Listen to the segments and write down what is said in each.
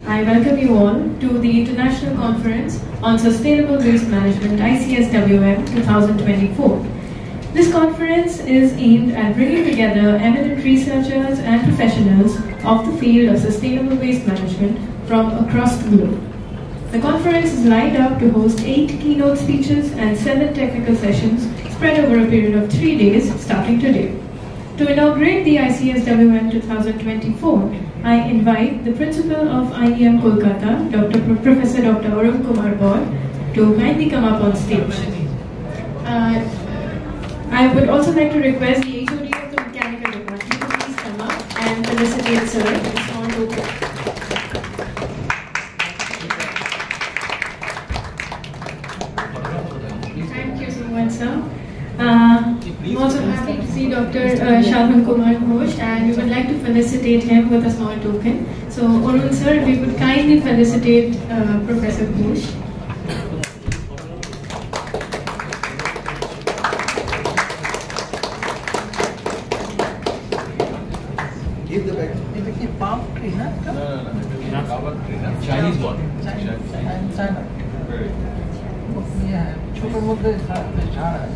I welcome you all to the International Conference on Sustainable Waste Management ICSWM 2024. This conference is aimed at bringing together eminent researchers and professionals of the field of sustainable waste management from across the globe. The conference is lined up to host 8 keynote speeches and 7 technical sessions spread over a period of 3 days starting today. To inaugurate the ICSWM 2024, I invite the Principal of IEM Kolkata, Professor Dr. Arun Kumar Baur, to kindly come up on stage. I would also like to request the HOD of the Mechanical Department to please come up and felicitate Sir with a small token. Thank you so much, sir. I'm also happy to see Dr. Sadhan Kumar Ghosh, and we would like to felicitate him with a small token. So, Arun sir, we would kindly felicitate Professor Ghosh. Give the back. It's a palm tree, huh? No. Chinese one. China. Very. Yeah. छोटे मोटे झाड़ है.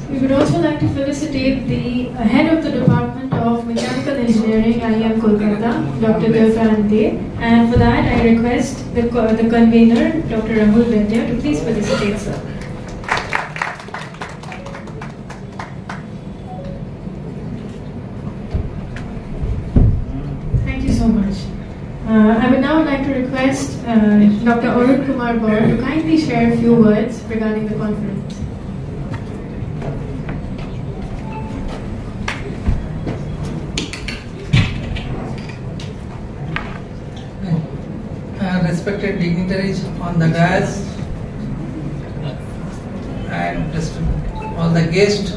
We would also like to felicitate the head of the Department of Mechanical Engineering, IEM Kolkata, Dr. Nadia, and for that I request the convener, Dr. Rahul Vaidya, to please felicitate sir. Thank you so much. I would now like to request Dr. Arun Kumar Baur to kindly share a few words regarding the conference. Respected dignitaries on the dais and all the guests,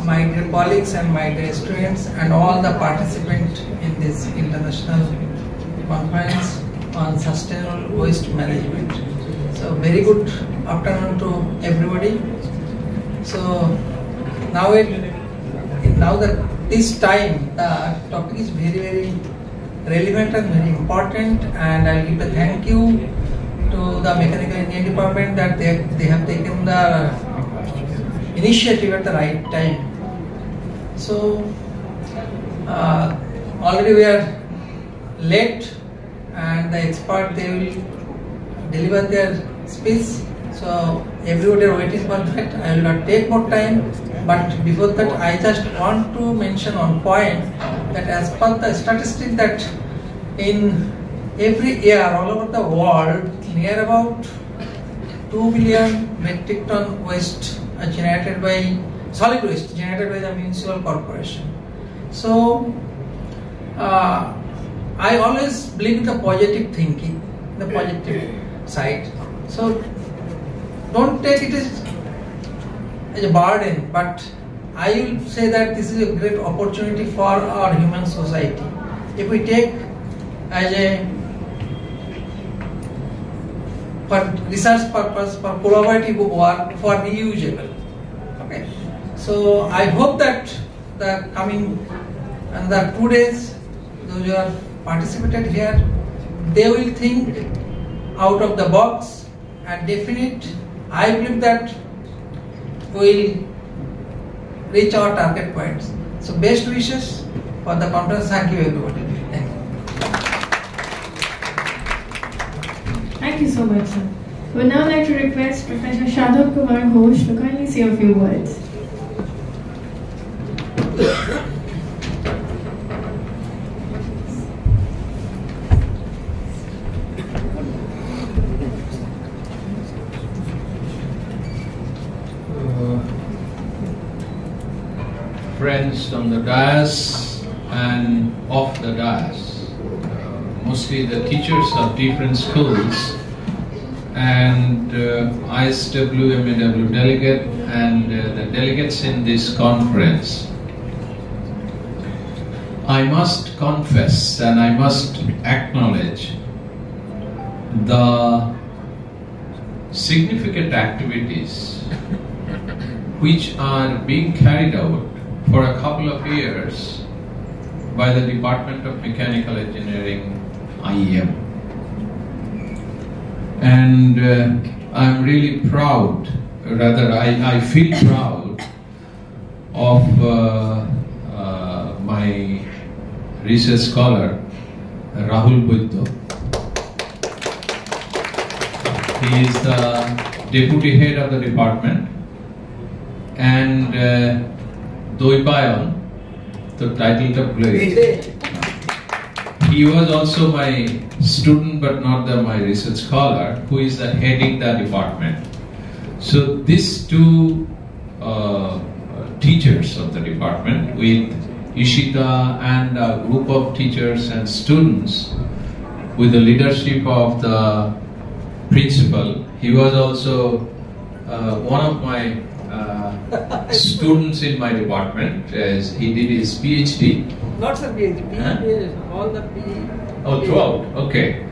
my dear colleagues and my dear students, and all the participants in this international conference on sustainable waste management. So very good afternoon to everybody. So now that this time the topic is very relevant and very important, and I'll give a thank you to the Mechanical Engineering Department that they have taken the initiative at the right time. So already we are late, and the expert, they will deliver their speech. So everybody are waiting for that. I will not take more time. But before that, I just want to mention one point that as per the statistic that in every year all over the world, near about 2 billion metric ton waste are generated by solid waste generated by the municipal corporation. So I always believe in the positive thinking, the positive side. So don't take it as a burden, but I will say that this is a great opportunity for our human society. If we take as a for research purpose, for collaborative work, for reusable. Okay. So I hope that the coming another 2 days, those who have participated here, they will think out of the box, and definitely I believe that we will reach our target points. So best wishes for the conference. Thank you everybody. Thank you. Thank you so much, sir. We would now like to request Professor Sadhan Kumar Ghosh to kindly say a few words. Friends on the dais and off the dais, mostly the teachers of different schools, and ISWMAW delegate and the delegates in this conference. I must confess and I must acknowledge the significant activities which are being carried out for a couple of years by the Department of Mechanical Engineering, IEM. And I'm really proud, rather I feel proud of my research scholar, Rahul Buddha. He is the deputy head of the department, and Doipayon, the title of place. He was also my student, but not my research scholar, who is heading the department. So these two teachers of the department, with Ishita and a group of teachers and students, with the leadership of the principal. He was also one of my students in my department, as he did his PhD. Not the PhD, all the PhD. Oh, throughout, okay.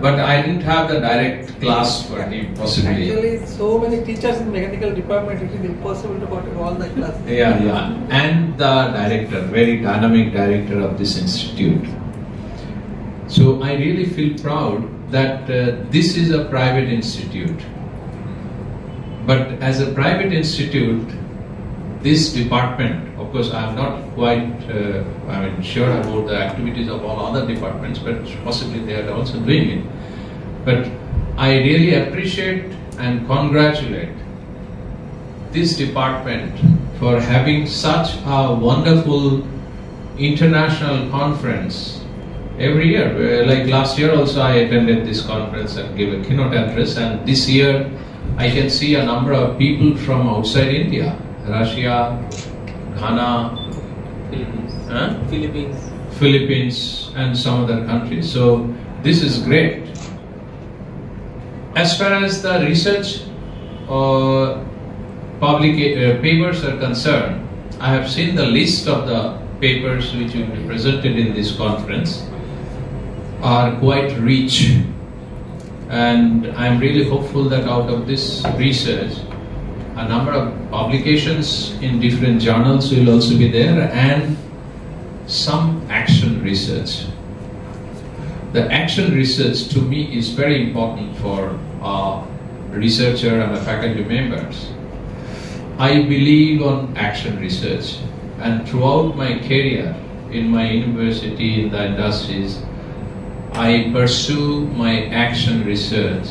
But I didn't have the direct class for him, possibly. Actually, so many teachers in mechanical department, it is impossible to go to all the classes. Yeah. And the director, very dynamic director of this institute. So I really feel proud that this is a private institute. But as a private institute, this department, of course I am not quite sure about the activities of all other departments, but possibly they are also doing it. But I really appreciate and congratulate this department for having such a wonderful international conference every year. Like last year also I attended this conference and gave a keynote address, and this year I can see a number of people from outside India, Russia, Ghana, Philippines, and some other countries. So this is great. As far as the research papers are concerned, I have seen the list of the papers which will be presented in this conference are quite rich, and I am really hopeful that out of this research, a number of publications in different journals will also be there, and some action research. The action research to me is very important for a researcher and a faculty members. I believe on action research, and throughout my career in my university, in the industries, I pursue my action research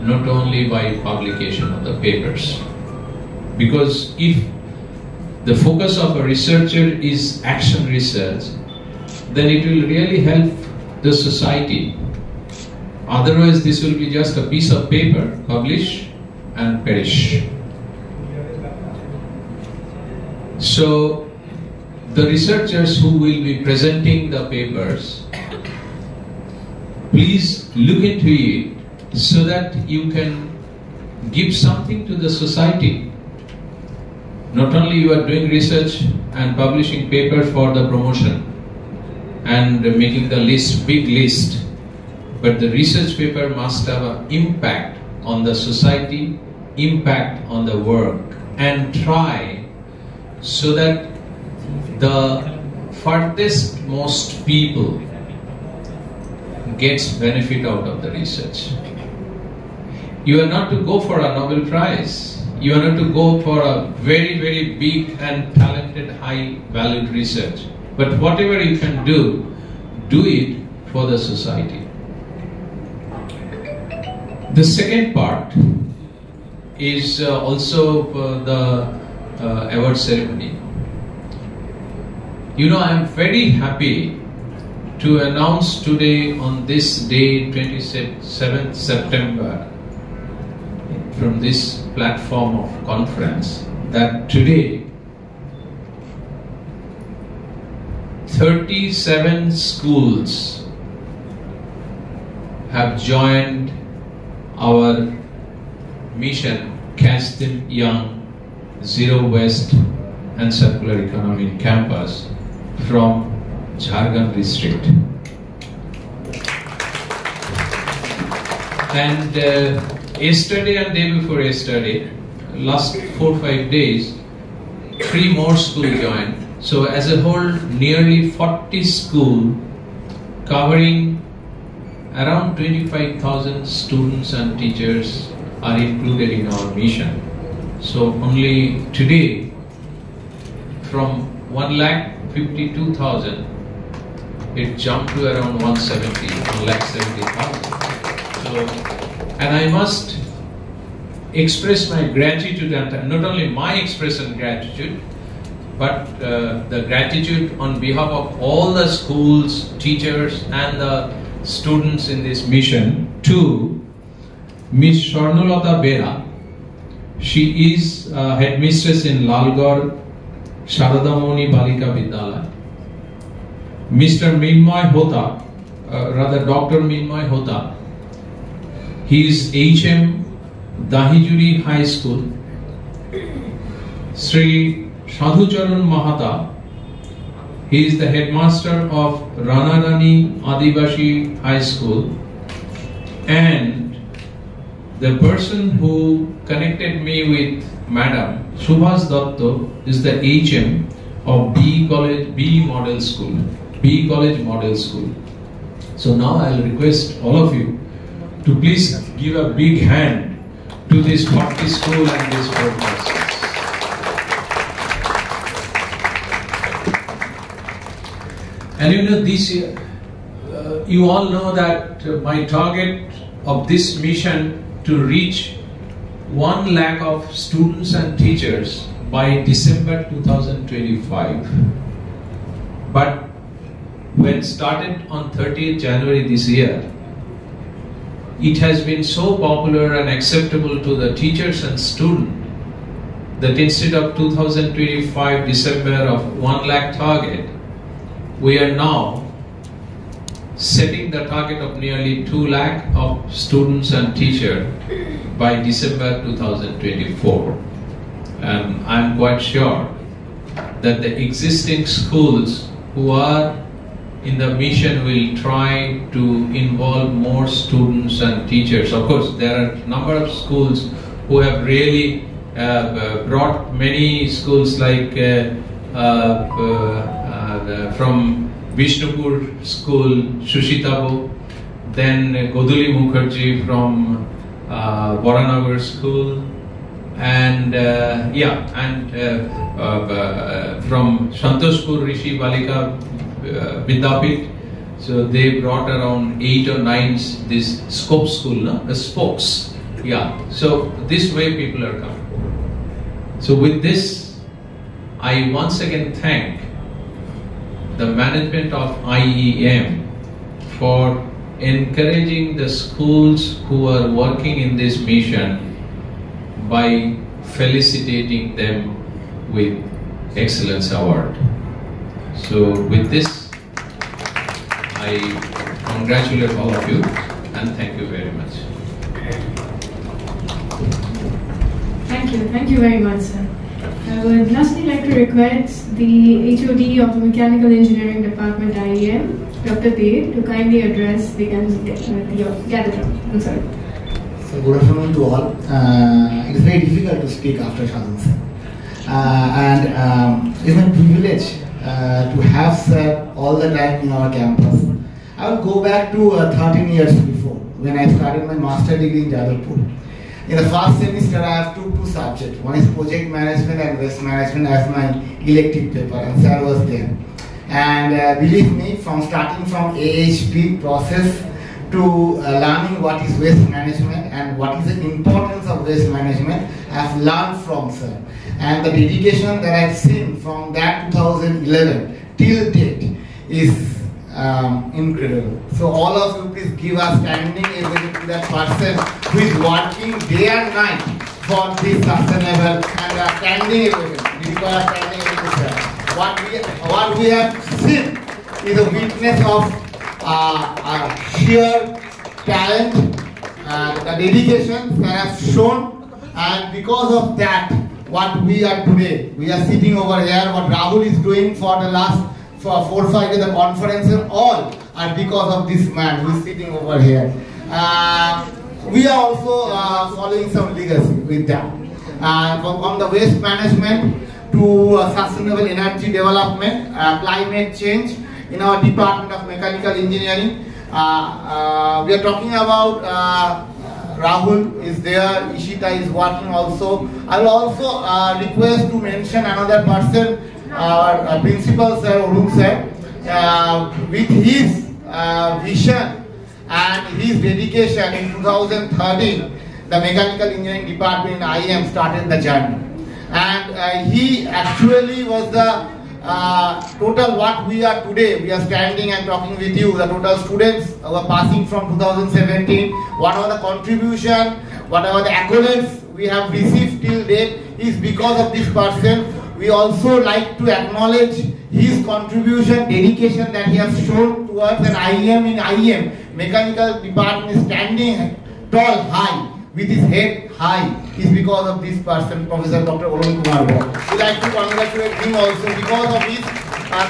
not only by publication of the papers. Because if the focus of a researcher is action research, then it will really help the society. Otherwise, this will be just a piece of paper, publish and perish. So, the researchers who will be presenting the papers, please look into it so that you can give something to the society. Not only you are doing research and publishing paper for the promotion and making the list, big list, but the research paper must have an impact on the society, impact on the work, and try so that the furthest most people gets benefit out of the research. You are not to go for a Nobel Prize. You are not to go for a very, very big and talented, high-valued research. But whatever you can do it for the society. The second part is also the award ceremony. You know, I am very happy to announce today on this day, 27th September, from this platform of conference, that today 37 schools have joined our mission, Catch Them Young, Zero Waste and Circular Economy in Campus from Jhargram district. And yesterday and day before yesterday, last 4-5 days, 3 more schools joined. So as a whole, nearly 40 schools covering around 25,000 students and teachers are included in our mission. So only today, from 1,52,000, it jumped to around 1,70,000. So, and I must express my gratitude, and not only my expression of gratitude, but the gratitude on behalf of all the schools, teachers and the students in this mission to Miss Swarnalata Bera. She is headmistress in Lalgarh Sharadamoni Balika Vidyalaya. Mr. Minmoy Hota, Dr. Minmoy Hota, he is HM Dahijuri High School. Sri Sadhucharan Mahata, he is the headmaster of Ranarani Adivashi High School, and the person who connected me with Madam Subhas Datto is the HM of B College Model School. So now I will request all of you to please give a big hand to this 40 school and this 4 persons. And you know, this year, you all know that my target of this mission to reach 1 lakh of students and teachers by December 2025. But when started on 30th January this year, it has been so popular and acceptable to the teachers and students that instead of 2025 December of 1 lakh target, we are now setting the target of nearly 2 lakh of students and teachers by December 2024. And I'm quite sure that the existing schools who are in the mission will try to involve more students and teachers. Of course, there are a number of schools who have really brought many schools like from Vishnupur School, Shushitabu, then Goduli Mukherjee from Boranagar School, and from Santoshpur Rishi Balika Vidyapit. So they brought around 8 or 9 this scope school, no? The spokes. Yeah. So this way people are coming. So with this, I once again thank the management of IEM for encouraging the schools who are working in this mission by felicitating them with Excellence Award. So with this, I congratulate all of you and thank you very much. Thank you very much, sir. I would lastly like to request the HOD of the Mechanical Engineering Department IEM, Dr. Dev, to kindly address the gathering. I'm sorry. So good afternoon to all. It is very difficult to speak after Sadhan sir. It is my privilege to have sir all the time in our campus. I will go back to 13 years before when I started my master degree in Jabalpur. In the first semester, I have two subjects. One is project management and waste management as my elective paper, and sir was there. And believe me, starting from AHP process to learning what is waste management and what is the importance of waste management, I have learned from sir. And the dedication that I've seen from that 2011 till date is incredible. So all of you please give a standing ovation to that person who is working day and night for this sustainable, and a standing ovation. What we have seen is a witness of sheer talent, the dedication that has shown, and because of that, what we are today, we are sitting over here, what Rahul is doing for the last 4 or 5 years, the conferences, all are because of this man who is sitting over here. We are also following some legacy with that. On the waste management, to sustainable energy development, climate change in our Department of Mechanical Engineering. We are talking about Rahul is there, Ishita is working also. I will also request to mention another person, our principal sir, Arun sir, with his vision and his dedication in 2013, the Mechanical Engineering Department in IEM started the journey. And he actually was the total what we are today. We are standing and talking with you, the total students who are passing from 2017, whatever the contribution, whatever the accolades we have received till date is because of this person. We also like to acknowledge his contribution, dedication that he has shown towards an IEM in IEM. Mechanical department is standing tall, high, with his head high, is because of this person, Professor Dr. Arun Kumar. We like to congratulate him also because of his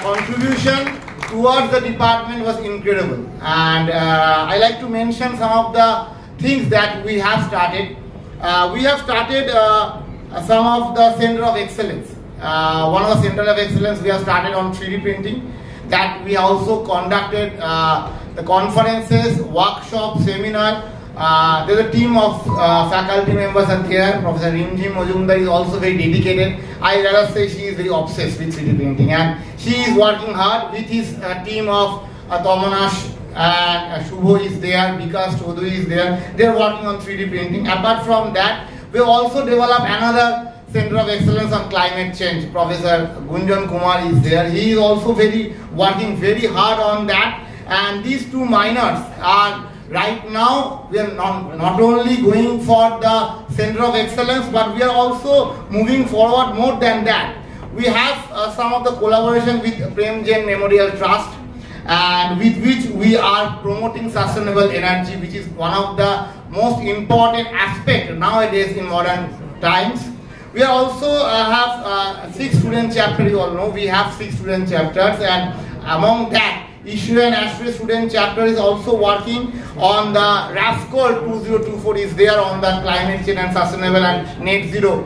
contribution towards the department was incredible. And I like to mention some of the things that we have started. We have started some of the Center of Excellence. One of the Center of Excellence we have started on 3D printing. That we also conducted the conferences, workshops, seminar. There's a team of faculty members are there. Professor Rimjim Majumdar is also very dedicated. I rather say she is very obsessed with 3D printing, and she is working hard with his team of Tomanash and Shubho is there, Vikas Chaudhary is there. They are working on 3D printing. Apart from that, we also developed another Center of Excellence on Climate Change. Professor Gunjan Kumar is there. He is also working very hard on that. And these two minors are right now, we are not only going for the Center of Excellence, but we are also moving forward more than that. We have some of the collaboration with Prem Jain Memorial Trust, and with which we are promoting sustainable energy, which is one of the most important aspects nowadays in modern times. We are also have 6 student chapters. You all know we have 6 student chapters, and among that, Issue and Astray student chapter is also working on the RASCOL 2024 is there on the climate change and sustainable and net zero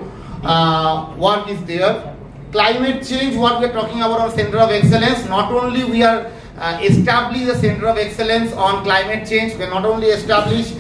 work is there. Climate change, what we are talking about on Center of Excellence, not only we are establish the Center of Excellence on climate change, we are not only establish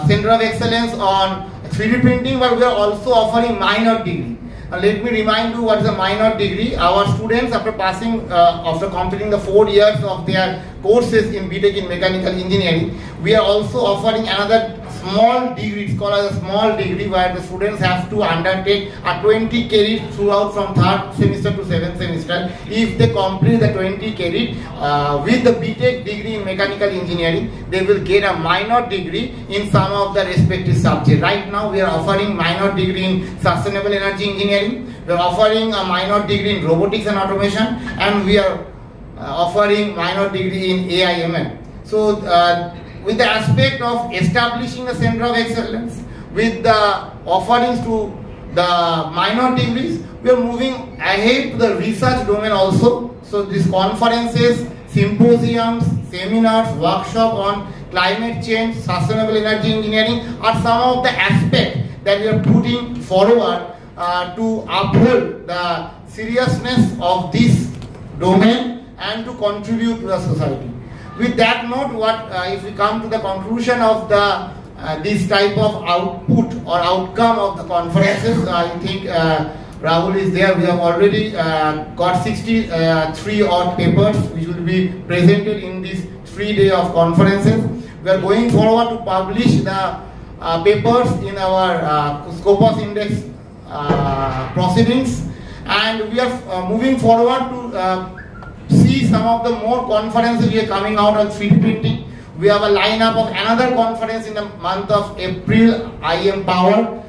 Center of Excellence on 3D printing, but we are also offering minor degree. Let me remind you what is a minor degree. Our students, after completing the 4 years of their courses in BTech in Mechanical Engineering, we are also offering another small degree. It's called as a small degree, where the students have to undertake a 20 credit throughout from 3rd semester to 7th semester. If they complete the 20 credit with the BTech degree in Mechanical Engineering, they will get a minor degree in some of the respective subjects. Right now we are offering minor degree in Sustainable Energy Engineering, we are offering a minor degree in Robotics and Automation, and we are offering minor degree in AIML. So with the aspect of establishing the Center of Excellence, with the offerings to the minor degrees, we are moving ahead to the research domain also. So these conferences, symposiums, seminars, workshops on climate change, sustainable energy engineering are some of the aspects that we are putting forward to uphold the seriousness of this domain and to contribute to the society. With that note, if we come to the conclusion of the this type of output or outcome of the conferences, I think Rahul is there. We have already got 63 odd papers which will be presented in this 3 days of conferences. We are going forward to publish the papers in our Scopus Index proceedings, and we are moving forward to see some of the more conferences we are coming out on 3D printing. We have a lineup of another conference in the month of April, IEM Power.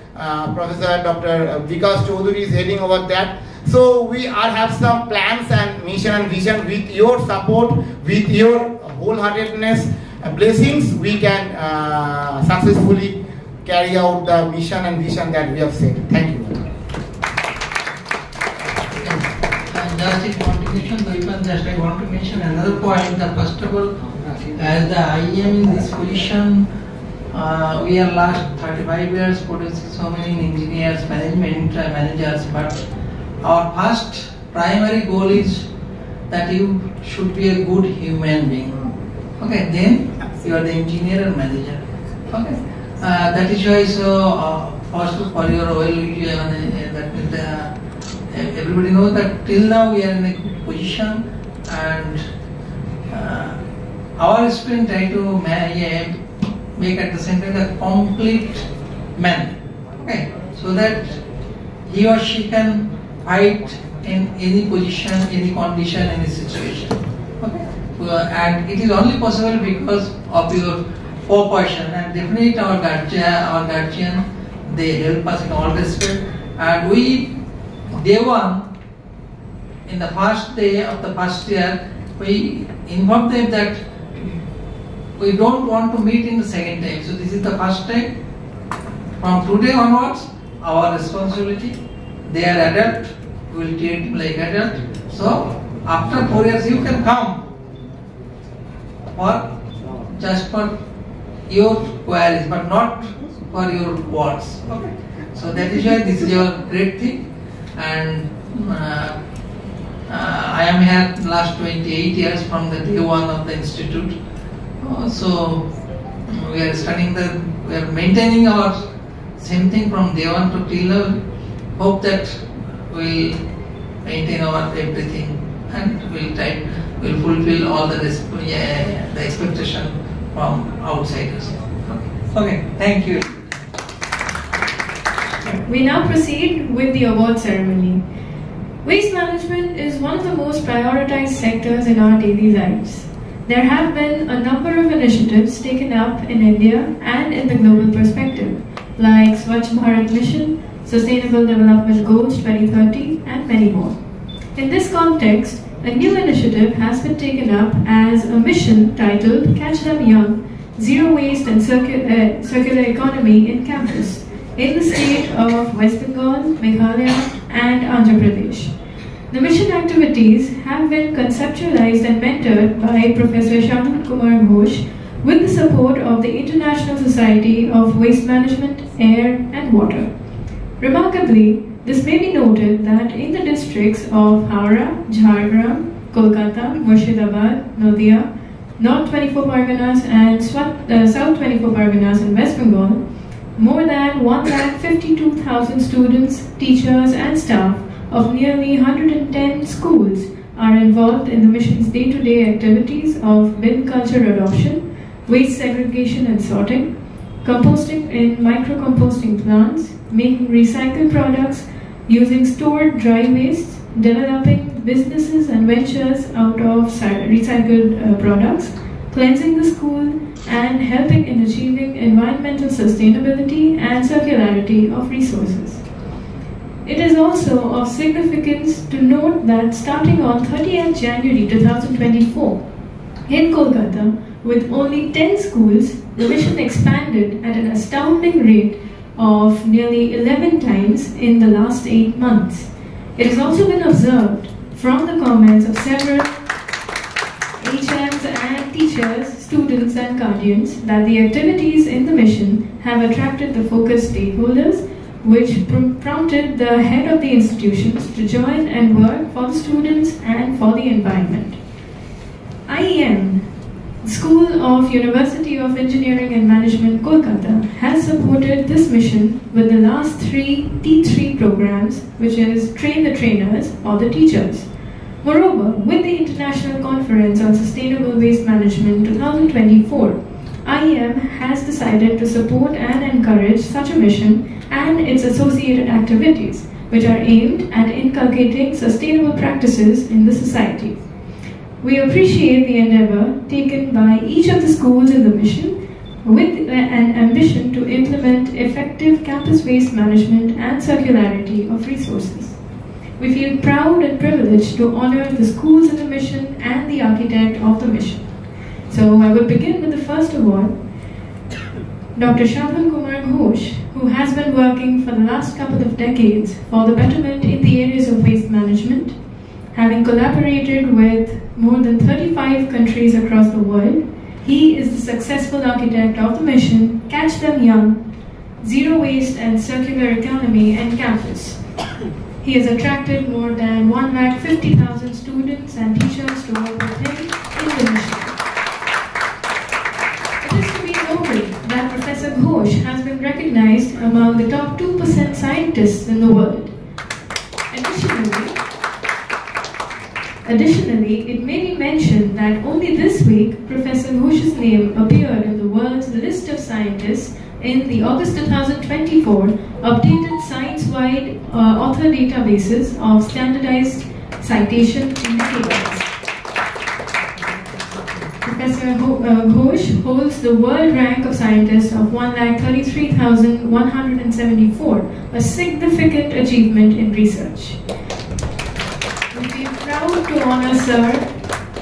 Professor Dr. Vikas Chaudhary is heading over that. So we have some plans and mission and vision. With your support, with your wholeheartedness, blessings, we can successfully carry out the mission and vision that we have set. Thank you. Just in continuation, just I want to mention another point. First of all, as the IEM in this position, We are last 35 years producing so many engineers, managers, but our first primary goal is that you should be a good human being. Okay, then you are the engineer and manager. Okay, that is why first for your oil, everybody knows that till now we are in a good position, and our student try to make at the same time a complete man. Okay, so that he or she can fight in any position, any condition, any situation. Okay, and it is only possible because of your cooperation, and definitely our guardian, they help us in all respect, and we day one, in the first day of the first year, we inform them that we don't want to meet in the second time. So this is the first time. From today onwards, our responsibility. They are adult, we will treat them like adult. So after 4 years, you can come for just for your queries, but not for your words. Okay. So that is why this is your great thing. And I am here last 28 years from the day one of the institute. So we are studying we are maintaining our same thing from day one to till now. Hope that we will maintain our everything, and we'll fulfill all the expectation from outsiders. Okay, thank you. We now proceed with the award ceremony. Waste management is one of the most prioritized sectors in our daily lives. There have been a number of initiatives taken up in India and in the global perspective, like Swachh Bharat Mission, Sustainable Development Goals 2030, and many more. In this context, a new initiative has been taken up as a mission titled Catch Them Young, Zero Waste and Circular Economy in Campus, in the state of West Bengal, Meghalaya, and Andhra Pradesh. The mission activities have been conceptualized and mentored by Prof.Sadhan Ghosh with the support of the International Society of Waste Management, Air and Water. Remarkably, this may be noted that in the districts of Howrah, Jhargram, Kolkata, Murshidabad, Nadia, North 24 Parganas and South 24 Parganas in West Bengal, more than 152,000 students, teachers and staff of nearly 110 schools are involved in the mission's day-to-day activities of bin culture adoption, waste segregation and sorting, composting in micro-composting plants, making recycled products, using stored dry waste, developing businesses and ventures out of recycled products, cleansing the school, and helping in achieving environmental sustainability and circularity of resources. It is also of significance to note that starting on 30th January 2024, in Kolkata, with only 10 schools, the mission expanded at an astounding rate of nearly 11 times in the last 8 months. It has also been observed from the comments of several HMs and teachers, students and guardians that the activities in the mission have attracted the focused stakeholders, which prompted the head of the institutions to join and work for the students and for the environment. IEM, School of University of Engineering and Management, Kolkata, has supported this mission with the last 3 T3 programs, which is Train the Trainers or the Teachers. Moreover, with the International Conference on Sustainable Waste Management 2024, IEM has decided to support and encourage such a mission and its associated activities, which are aimed at inculcating sustainable practices in the society. We appreciate the endeavor taken by each of the schools in the mission with an ambition to implement effective campus waste management and circularity of resources. We feel proud and privileged to honor the schools in the mission and the architect of the mission. So I will begin with the first award, Dr. Ghosh, who has been working for the last couple of decades for the betterment in the areas of waste management, having collaborated with more than 35 countries across the world He is the successful architect of the mission Catch Them Young, Zero Waste and Circular Economy and Campus. He has attracted more than 150,000 students and teachers to work with him in the mission. It is to be noted that Professor Ghosh has been recognized among the top 2% scientists in the world. Additionally, it may be mentioned that only this week, Professor Ghosh's name appeared in the world's list of scientists in the August 2024 updated science-wide author databases of standardized citation indicators. Professor Ghosh holds the world rank of scientist of 133,174, a significant achievement in research. We are proud to honor Sir,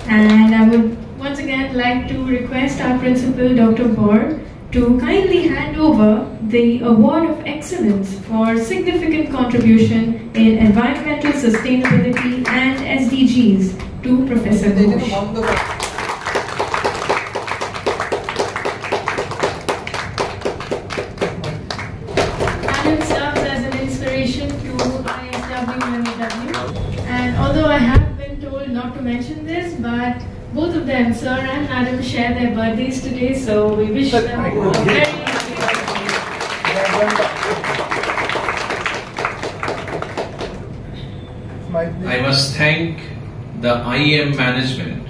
and I would once again like to request our principal, Dr. Borg, to kindly hand over the Award of Excellence for significant contribution in environmental sustainability and SDGs to Professor Ghosh. Alan serves as an inspiration to ISW and MEW, and although I have been told not to mention this, but both of them, Sir and Madam, share their birthdays today, so we wish them a very happy birthday. I must thank the IEM management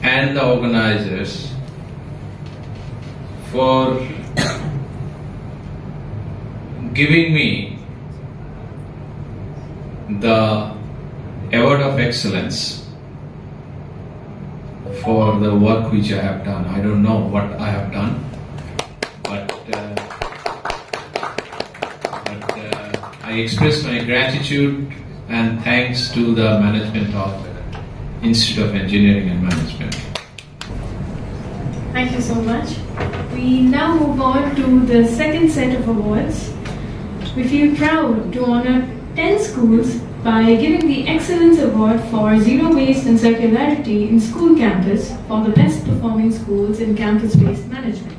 and the organizers for giving me the Award of Excellence for the work which I have done. I don't know what I have done, but I express my gratitude and thanks to the management of Institute of Engineering and Management. Thank you so much. We now move on to the second set of awards. We feel proud to honor 10 schools by giving the Excellence Award for Zero Waste and Circularity in School Campus for the best performing schools in campus-based management.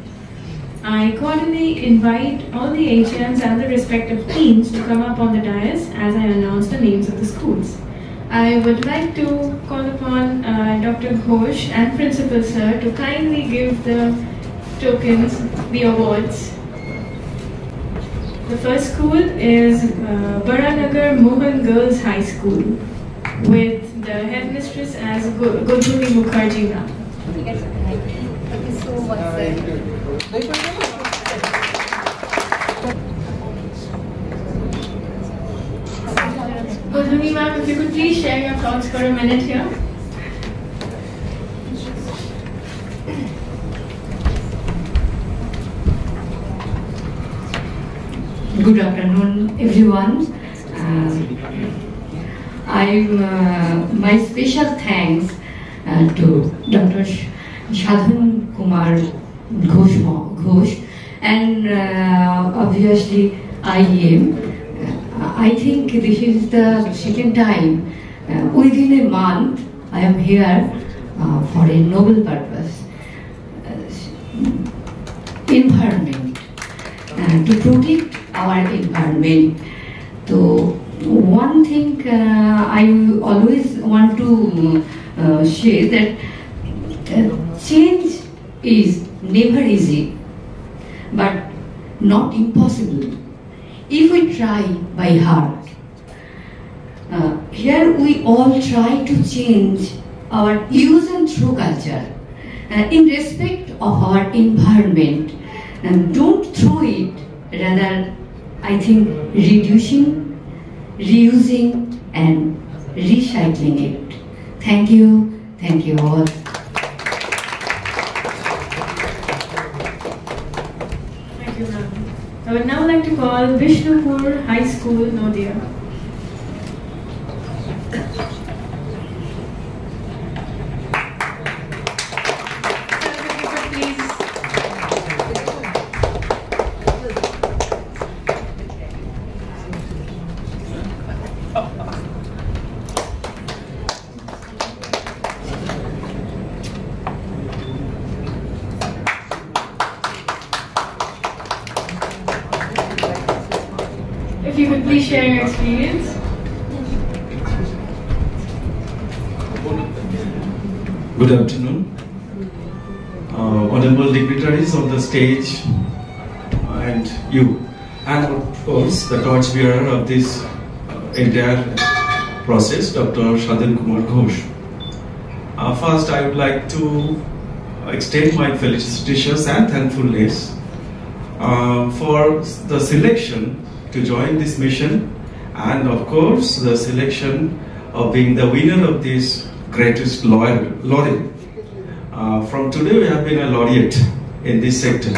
I cordially invite all the HMs and the respective teams to come up on the dais as I announce the names of the schools. I would like to call upon Dr. Ghosh and Principal Sir to kindly give the tokens, the awards. The first school is Baranagar Mohan Girls High School with the headmistress as Godhuri Mukherjee ma'am. Thank you so much, sir. Godhuri ma'am, if you could please share your thoughts for a minute here. Good afternoon, everyone. My special thanks to Dr. Sadhan Kumar Ghosh and obviously IEM. I think this is the second time within a month I am here for a noble purpose. Environment, to protect our environment. So one thing I always want to say that change is never easy, but not impossible if we try by heart. Here we all try to change our use and throw culture in respect of our environment, and don't throw it, rather I think reducing, reusing and recycling it. Thank you all. Thank you, ma'am. I would now like to call Vishnupur High School, Nadia. share your experience. Good afternoon. Honorable dignitaries on the stage and you, and of course the torchbearer of this entire process, Dr. Sadhan Ghosh. First, I would like to extend my felicitations and thankfulness for the selection to join this mission, and of course the selection of being the winner of this greatest laureate. From today we have been a laureate in this sector.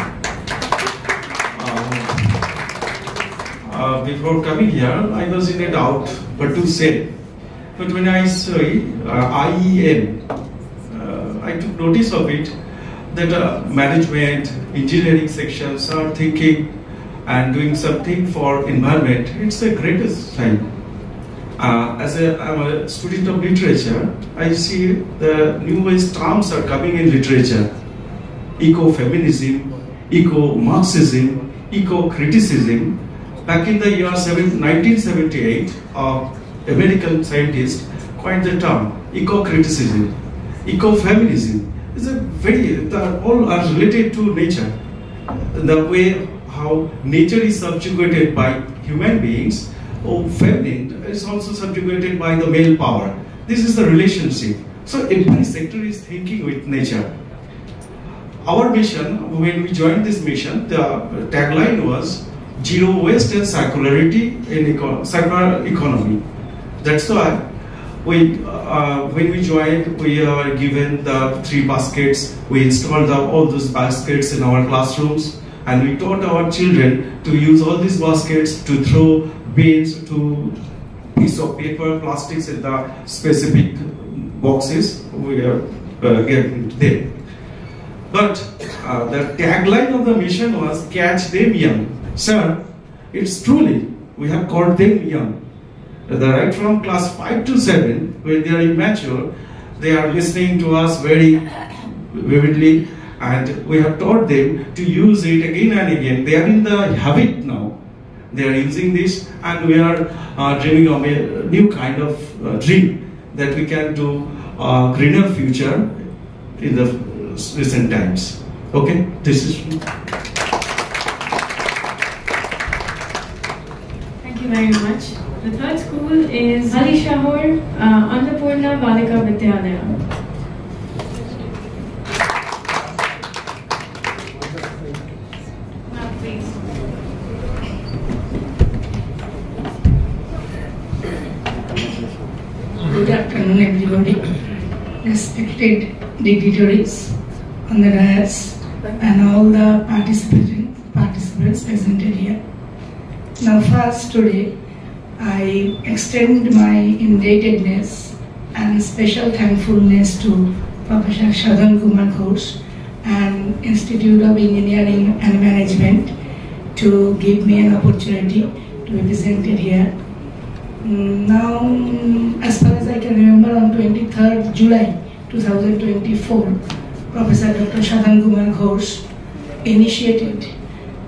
Before coming here, I was in a doubt what to say. But when I saw IEM, I took notice of it that management, engineering sections are thinking and doing something for environment. It's the greatest sign. I'm a student of literature, I see the newest terms are coming in literature. Eco-feminism, eco-Marxism, eco-criticism. Back in the year 1978, American scientists coined the term eco-criticism. Eco-feminism is all are related to nature. The way how nature is subjugated by human beings, feminine is also subjugated by the male power. This is the relationship. So every sector is thinking with nature. Our mission, when we joined this mission, the tagline was zero waste and circularity in circular economy. That's why when we joined, we are given the 3 baskets. We installed all those baskets in our classrooms, and we taught our children to use all these baskets to throw bins, to piece of paper, plastics in the specific boxes we are getting there. But the tagline of the mission was catch them young. Sir, it's truly, we have caught them young. Right from class 5 to 7, when they are immature, they are listening to us very vividly, and we have taught them to use it again and again. They are in the habit now. They are using this, and we are dreaming of a new kind of dream that we can do a greener future in the recent times. Okay, this is. Thank you very much. The third school is Ali Shahor Annapurna Balika Vidyalaya. Good afternoon, everybody. Respected dignitaries on the dais and all the participants presented here. Now, first today, I extend my indebtedness and special thankfulness to Professor Sadhan Ghosh and Institute of Engineering and Management to give me an opportunity to be presented here. Now, as far as I can remember, on 23rd July 2024, Professor Dr. Sadhan Ghosh initiated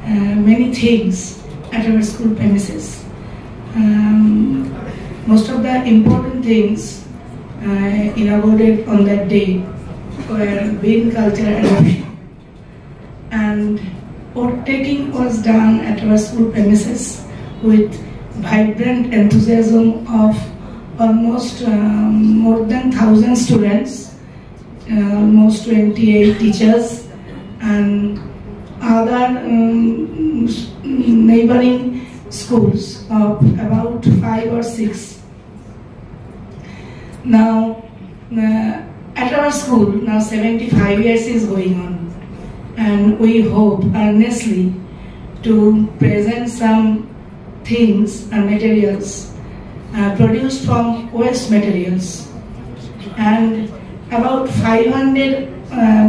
many things at our school premises. Most of the important things inaugurated on that day were bean culture adoption, and oat taking was done at our school premises with vibrant enthusiasm of almost more than 1,000 students, almost 28 teachers, and other neighboring schools of about 5 or 6. Now, at our school, now 75 years is going on, and we hope earnestly to present some things and materials produced from waste materials, and about 500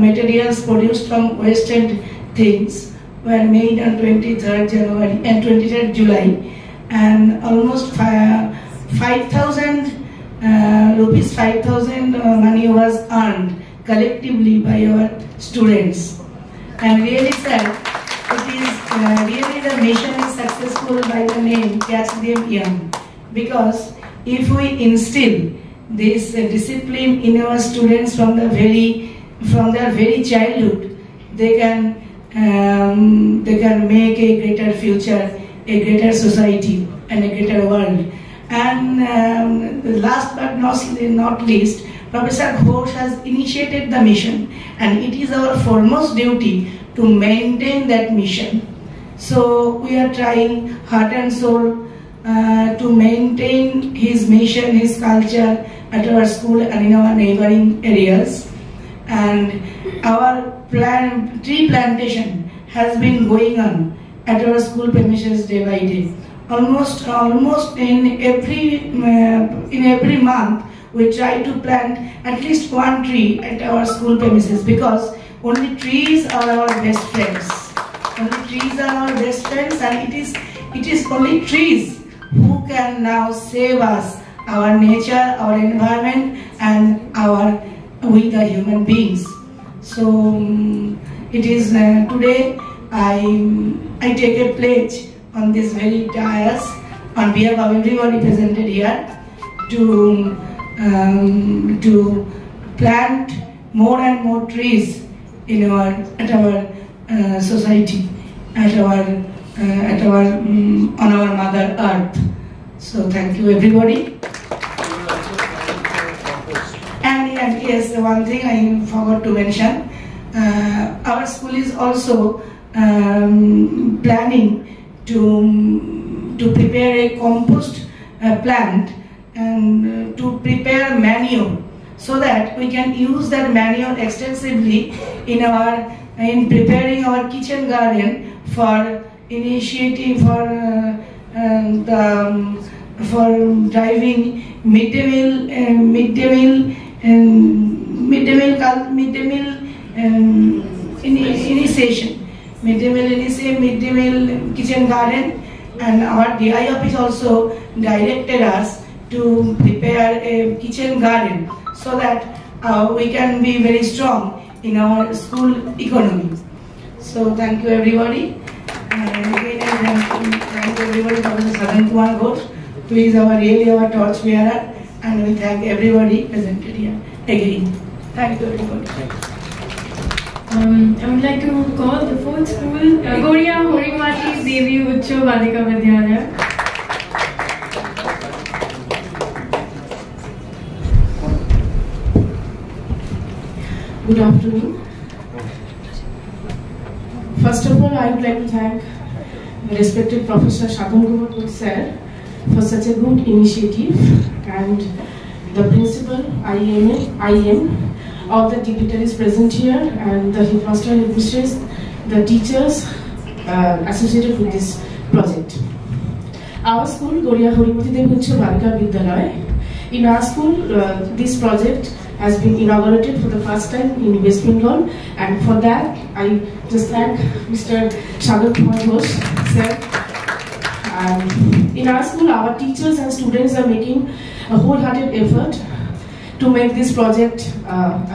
materials produced from wasted things were made on 23rd January and 23rd July, and almost 5,000 rupees, 5,000 money was earned collectively by our students. And really, sir, it is really the mission is successful school by the name Catch Them Young, because if we instill this discipline in our students from their very childhood, they can make a greater future, a greater society, and a greater world. And last but not least, Professor Ghosh has initiated the mission, and it is our foremost duty to maintain that mission. So we are trying heart and soul to maintain his mission, his culture at our school and in our neighboring areas. And our tree plantation has been going on at our school premises day by day. Almost in every month we try to plant at least one tree at our school premises, because only trees are our best friends. Only trees are our best friends, and it is only trees who can now save us, our nature, our environment, and we the human beings. So it is today I take a pledge on this very dais on behalf of everybody presented here to plant more and more trees at our society, on our Mother Earth. So thank you, everybody. And yes, one thing I forgot to mention, our school is also planning to prepare a compost plant and to prepare manure, so that we can use that manure extensively in preparing our kitchen garden for driving midday meal kitchen garden. And our DI office also directed us to prepare a kitchen garden, so that we can be very strong in our school economy. So thank you, everybody. And again, thank you everybody, Prof.Sadhan Ghosh, who is really our torch bearer, and we thank everybody presented here again. Thank you, everybody. I would like to call the fourth school, Goria Horimati Devi Ucho Balika Vidyalaya. Good afternoon. First of all, I would like to thank the respected Professor Sadhan sir for such a good initiative, and the principal, IEM, all the dignitaries present here, and the headmaster, headmistress, the teachers associated with this project. Our school, Goria Horimati Devi Ucho Balika Vidyalaya. In our school, this project has been inaugurated for the first time in West Bengal, and for that I just thank Mr. Sadhan Ghosh sir. In our school, our teachers and students are making a wholehearted effort to make this project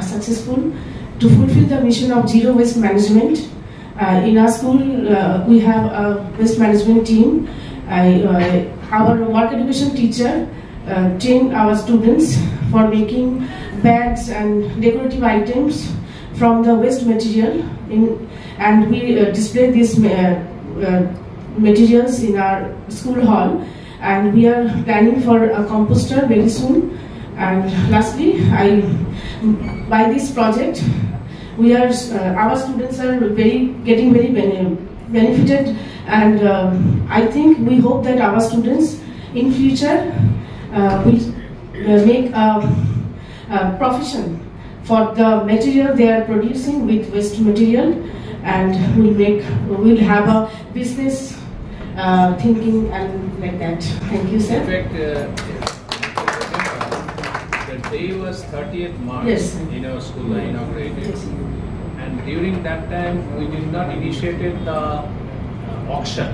successful, to fulfill the mission of zero waste management. In our school, we have a waste management team. Our work education teacher train our students for making bags and decorative items from the waste material, and we display these materials in our school hall, and we are planning for a composter very soon. And lastly, by this project, our students are getting very benefited, and I think we hope that our students in future will make a profession for the material they are producing with waste material, and we'll have a business thinking and like that. Thank you, sir. In fact, the day was 30th March. Yes. In our school I inaugurated. Yes. And during that time we did not initiated the auction.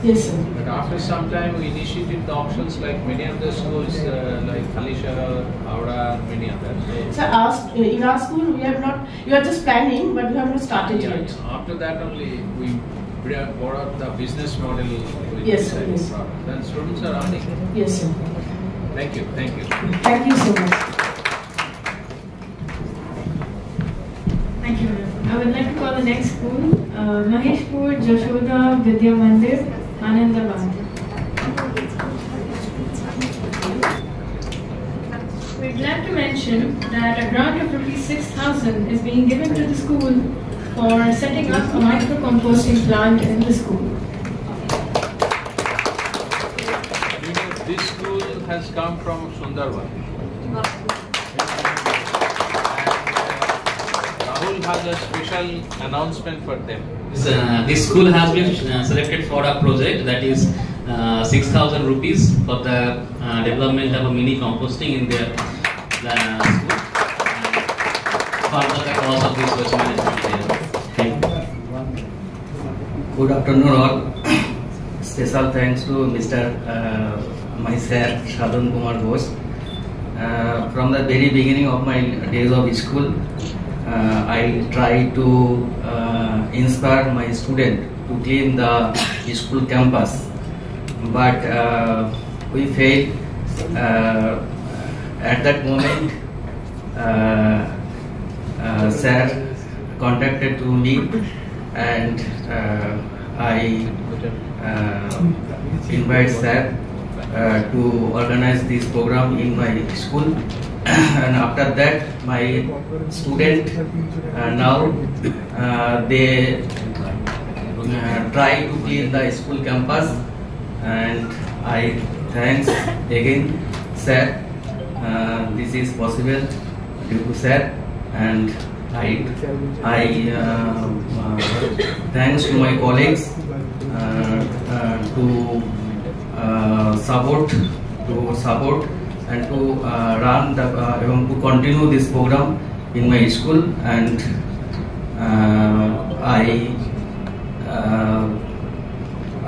Yes, sir. But after some time we initiated the auctions like many other schools like Halisha, Howrah, many others. So in our school we have not, you are just planning, but we have not started yet. After that only we brought up the business model which Yes, is sir, a yes. problem. Then students are earning. Yes, sir. Thank you, thank you. Thank you so much. Thank you. I would like to call the next school, Maheshpur Jashoda Vidya Mandir, Anandabad. We're glad to mention that a grant of Rs 6,000 is being given to the school for setting up a micro-composting plant in the school. This school has come from Sunderban. Rahul has a special announcement for them. This school has been selected for a project that is 6,000 rupees for the development of a mini composting in their school. Further the cost of this waste management. Thank you. Good afternoon all. Special thanks to Mr. my sir Sadhan Kumar Ghosh. From the very beginning of my days of school, I try to inspire my student to clean the school campus, but we failed. At that moment, sir contacted to me, and I invite sir to organize this program in my school. And after that, my student now they try to clean the school campus, and I thanks again sir. This is possible due to sir, and I thanks to my colleagues to support and to run the to continue this program in my school. And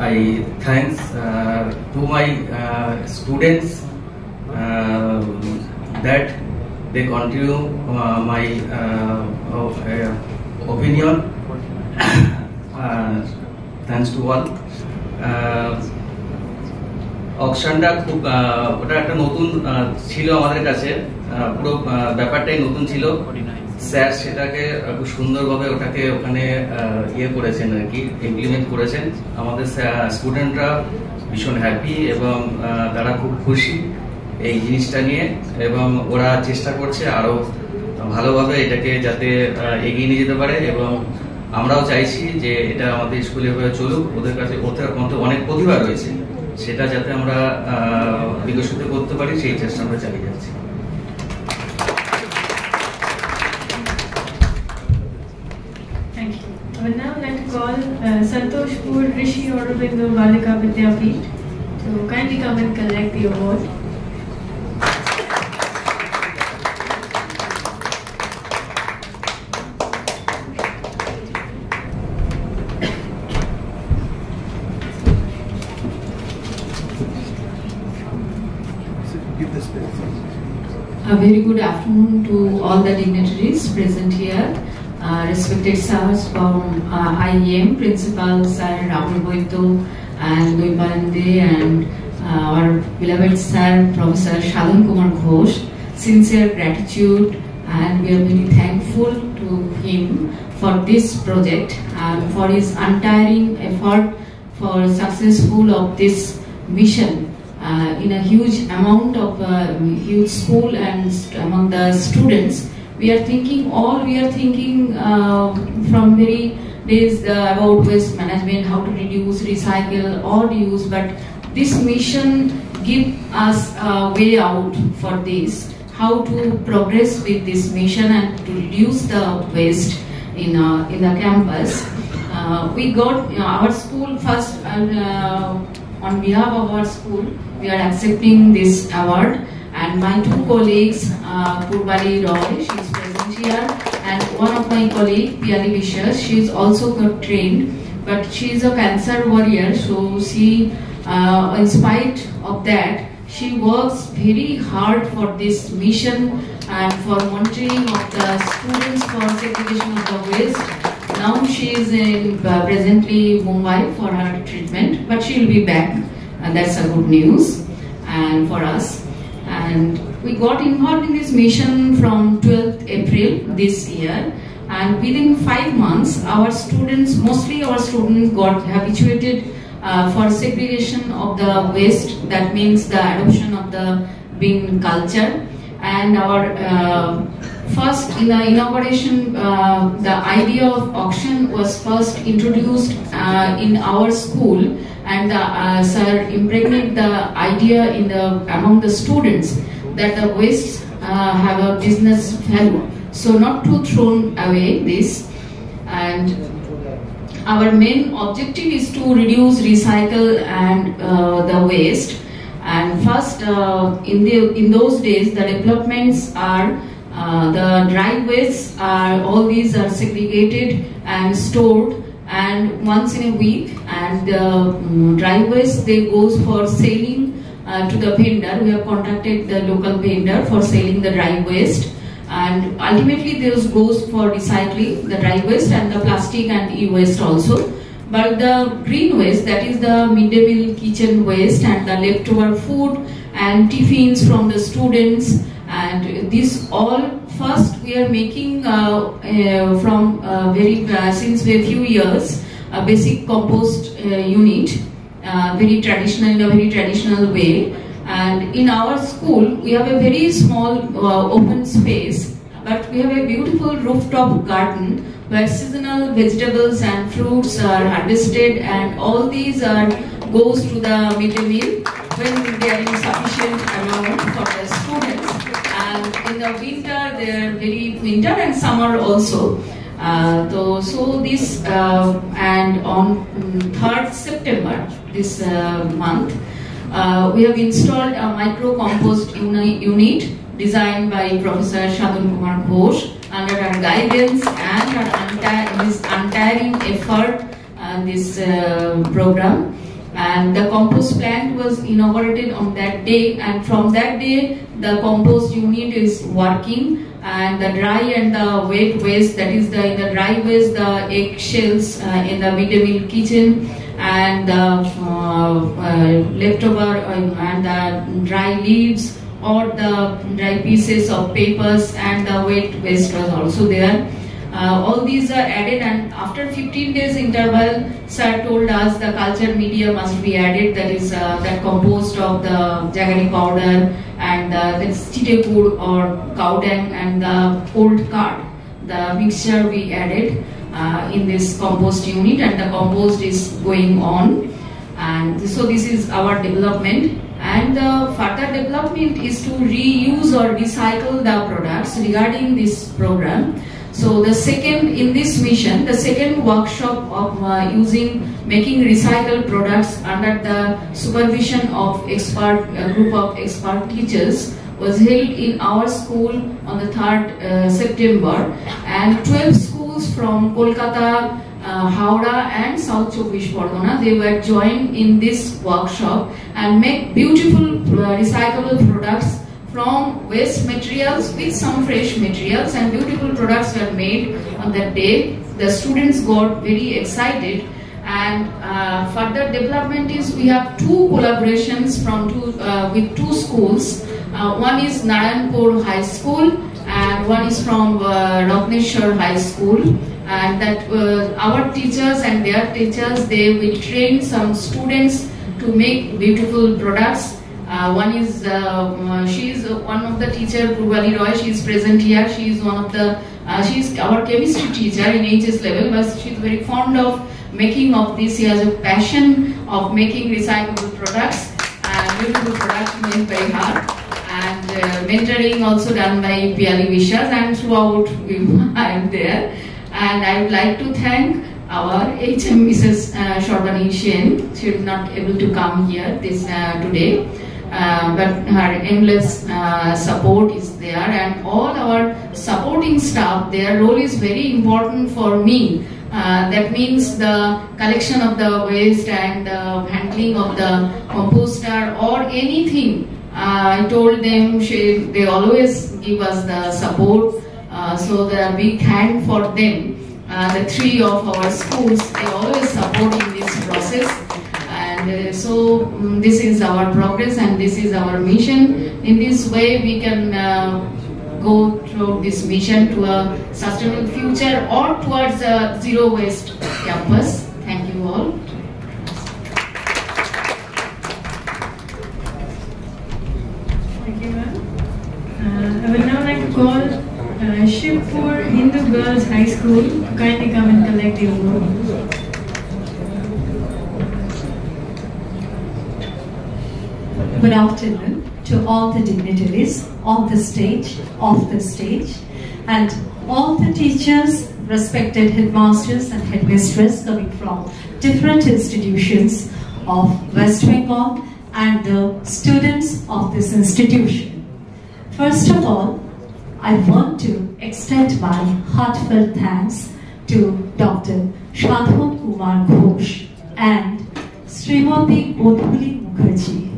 I thanks to my students that they continue my opinion. Thanks to all. অকশনটা খুব ওটা একটা নতুন ছিল আমাদের কাছে, পুরো ব্যাপারটাই নতুন ছিল। স্যার সেটাকে খুব সুন্দরভাবে ওটাকে ওখানে ইয়ে করেছেন আর কি, ইমপ্লিমেন্ট করেছেন। আমাদের স্টুডেন্টরা ভীষণ হ্যাপি এবং তারা খুব খুশি এই জিনিসটা নিয়ে, এবং ওরা চেষ্টা করছে আরো ভালোভাবে এটাকে যাতে এগিয়ে নিয়ে যেতে পারে। এবং আমরাও চাইছি যে এটা আমাদের স্কুলে চলুক। ওদের কাছে ওদের মধ্যে অনেক প্রতিভা রয়েছে, সেটা যাতে আমরা বিকশিত করতে পারি সেই চেষ্টা আমরা চালিয়ে যাচ্ছি। Thank you. I would now like to call Santoshpur Rishi Aurobindo Balika Vidyapith to kindly come and collect the award. A very good afternoon to all the dignitaries present here, respected sirs from IEM, Principal Sir Rahul Boito and Doipalande, and our beloved Sir Professor Sadhan Kumar Ghosh. Sincere gratitude, and we are very thankful to him for this project and for his untiring effort for successful of this mission. In a huge amount of huge school and among the students, we are thinking from very days about waste management, how to reduce, recycle or use, but this mission give us a way out for this, how to progress with this mission and to reduce the waste in the campus. We got our school first, on behalf of our school, we are accepting this award, and my two colleagues, Purbali Roy, she is present here, and one of my colleague, Piali Vishwas, she is also got trained, but she is a cancer warrior, so she, in spite of that, she works very hard for this mission and for monitoring of the students for segregation of the waste. now she is in presently Mumbai for her treatment, but she will be back. That's a good news and for us. And we got involved in this mission from 12th April this year, and within 5 months our students, mostly our students, got habituated for segregation of the waste. That means the adoption of the bin culture. And our first in the inauguration, the idea of auction was first introduced in our school, and the sir impregnated the idea in among the students that the wastes have a business value, so not to throw away this. And our main objective is to reduce, recycle and the waste. And first in those days the developments are the dry wastes are, all these are segregated and stored, and once in a week, and dry waste they goes for selling to the vendor. We have contacted the local vendor for selling the dry waste, and ultimately those goes for recycling, the dry waste and the plastic and e-waste also. But the green waste, that is the midday meal kitchen waste and the leftover food and tiffins from the students, and this all first we are making from since a few years a basic compost unit, very traditional, in a very traditional way. And in our school we have a very small open space, but we have a beautiful rooftop garden where seasonal vegetables and fruits are harvested, and all these are goes to the midday meal when they are in sufficient amount for the students. And in the winter, they are very winter and summer also. So this and on 3rd September this month, we have installed a micro compost unit designed by Prof.Sadhan Ghosh under our guidance and his untiring effort this program. And the compost plant was inaugurated on that day, and from that day the compost unit is working, and the dry and the wet waste, that is in the dry waste the egg shells in the midday meal kitchen, and the leftover and the dry leaves or the dry pieces of papers, and the wet waste was also there. All these are added, and after 15 days interval, sir told us the culture media must be added, that is that composed of the jaggery powder and the chitekur or cow dung and the old card. The mixture we added in this compost unit, and the compost is going on. And so this is our development. And the further development is to reuse or recycle the products regarding this program. So the second, in this mission, the second workshop of making recycled products under the supervision of a group of expert teachers was held in our school on the 3rd September, and 12 schools from Kolkata, Howrah and South Chobbish Pargana, they were joined in this workshop and make beautiful recyclable products from waste materials with some fresh materials, and beautiful products were made on that day. The students got very excited, and further development is we have 2 collaborations from with 2 schools. One is Narayanpur High School and one is from Ratneshwar High School, and that our teachers and their teachers, they will train some students to make beautiful products. One is she is one of the teacher, Purvali Roy. She is present here. She is one of the she is our chemistry teacher in HS level, but she is very fond of making of this. She has a passion of making recyclable products and beautiful products made by her. And mentoring also done by Piali Vishas, and throughout I am there. And I would like to thank our HM Mrs. Shorbani Shen. She is not able to come here today. But her endless support is there, and all our supporting staff, their role is very important for me. That means the collection of the waste and the handling of the composter or anything. I told them they always give us the support, so the big hand for them. the three of our schools, they always supporting this process. And so this is our progress and this is our mission. In this way we can go through this mission to a sustainable future or towards a zero waste campus. Thank you all. Thank you, ma'am. I would now like to call Shivpur Hindu Girls High School to kindly come and collect the award. Good afternoon to all the dignitaries on the stage, off the stage, and all the teachers, respected headmasters and headmistress coming from different institutions of West Bengal and the students of this institution. First of all, I want to extend my heartfelt thanks to Dr. Sadhan Kumar Ghosh and Srimati Godhuli Mukherjee.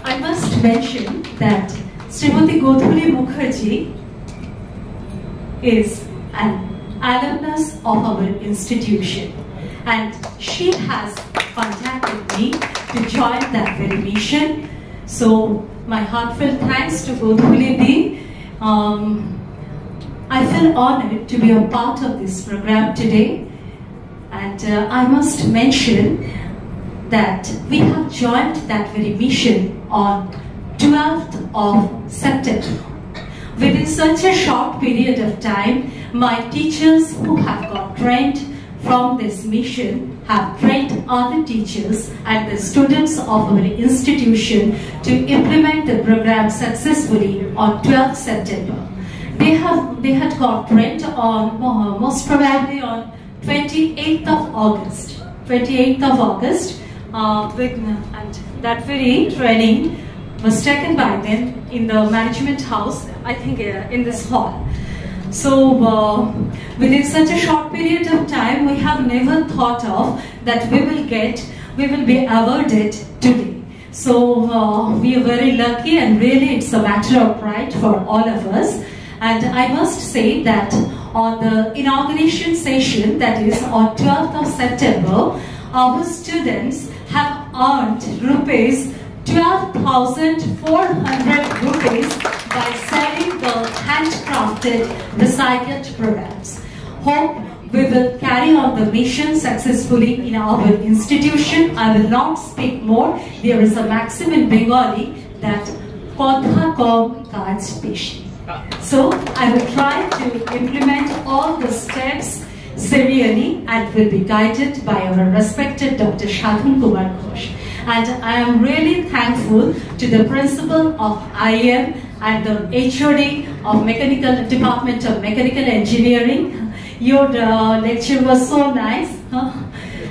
I must mention that Srimati Godhuli Mukherjee is an alumnus of our institution and she has contacted me to join that very mission. So my heartfelt thanks to Godhuli Di. I feel honored to be a part of this program today, and I must mention that we have joined that very mission on 12th of September. Within such a short period of time, my teachers who have got trained from this mission have trained other teachers and the students of our institution to implement the program successfully on 12th September. They had got trained on most probably on 28th of August. 28th of August, and that very training was taken by them in the management house, I think in this hall. So within such a short period of time, we have never thought of that we will be awarded today. So we are very lucky, and really it's a matter of pride for all of us. And I must say that on the inauguration session, that is on 12th of September, our students have earned rupees 12,400 rupees by selling the handcrafted recycled products. Hope we will carry on the mission successfully in our institution. I will not speak more. There is a maxim in Bengali that Kotha Kom Kaj Peshi. So I will try to implement all the steps serially and will be guided by our respected Dr. Sadhan Kumar Ghosh. And I am really thankful to the principal of IEM and the HOD of Department of Mechanical Engineering. Your lecture was so nice.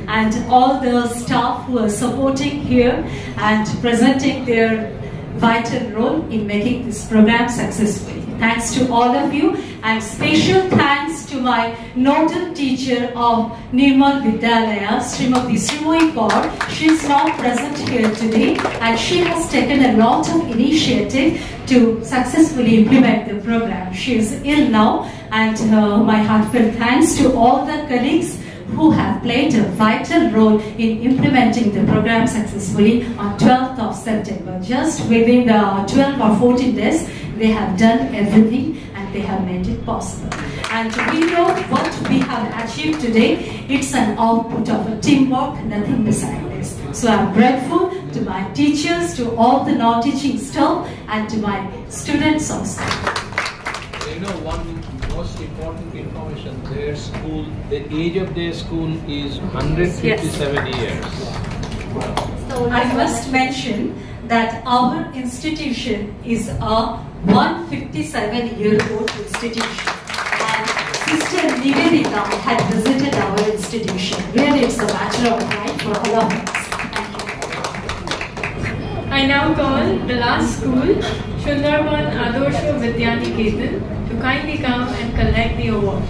And all the staff who are supporting here and presenting their vital role in making this program successful. Thanks to all of you, and special thanks to my nodal teacher of Nirmal Vidyalaya, Srimati Srimoi Kaur. She is not present here today, and she has taken a lot of initiative to successfully implement the program. She is ill now, and my heartfelt thanks to all the colleagues who have played a vital role in implementing the program successfully on 12th of September. Just within the 12 or 14 days, they have done everything and they have made it possible. And we know what we have achieved today. It's an output of a teamwork, nothing beside this. So I'm grateful to my teachers, to all the non-teaching staff, and to my students also. You know, one most important information, their school, the age of their school is 157 years. So I must mention that our institution is a 157-year-old institution. And Sister Nivedita had visited our institution. Really, it's a matter of pride for all of us. I now call the last school, Sunderban Adorsho Vidyaniketan, to kindly come and collect the award.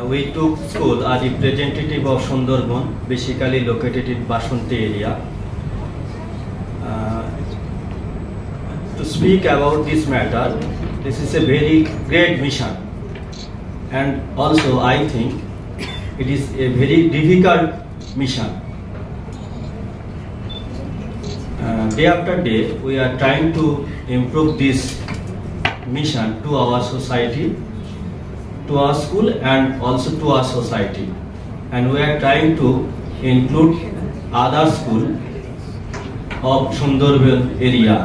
we took school a representative of Sunderban, basically located in Basanti area. To speak about this matter, this is a very great mission, and also I think it is a very difficult mission. Day after day, we are trying to improve this mission to our society, to our school, and also to our society. And we are trying to include other schools of Sunderban area,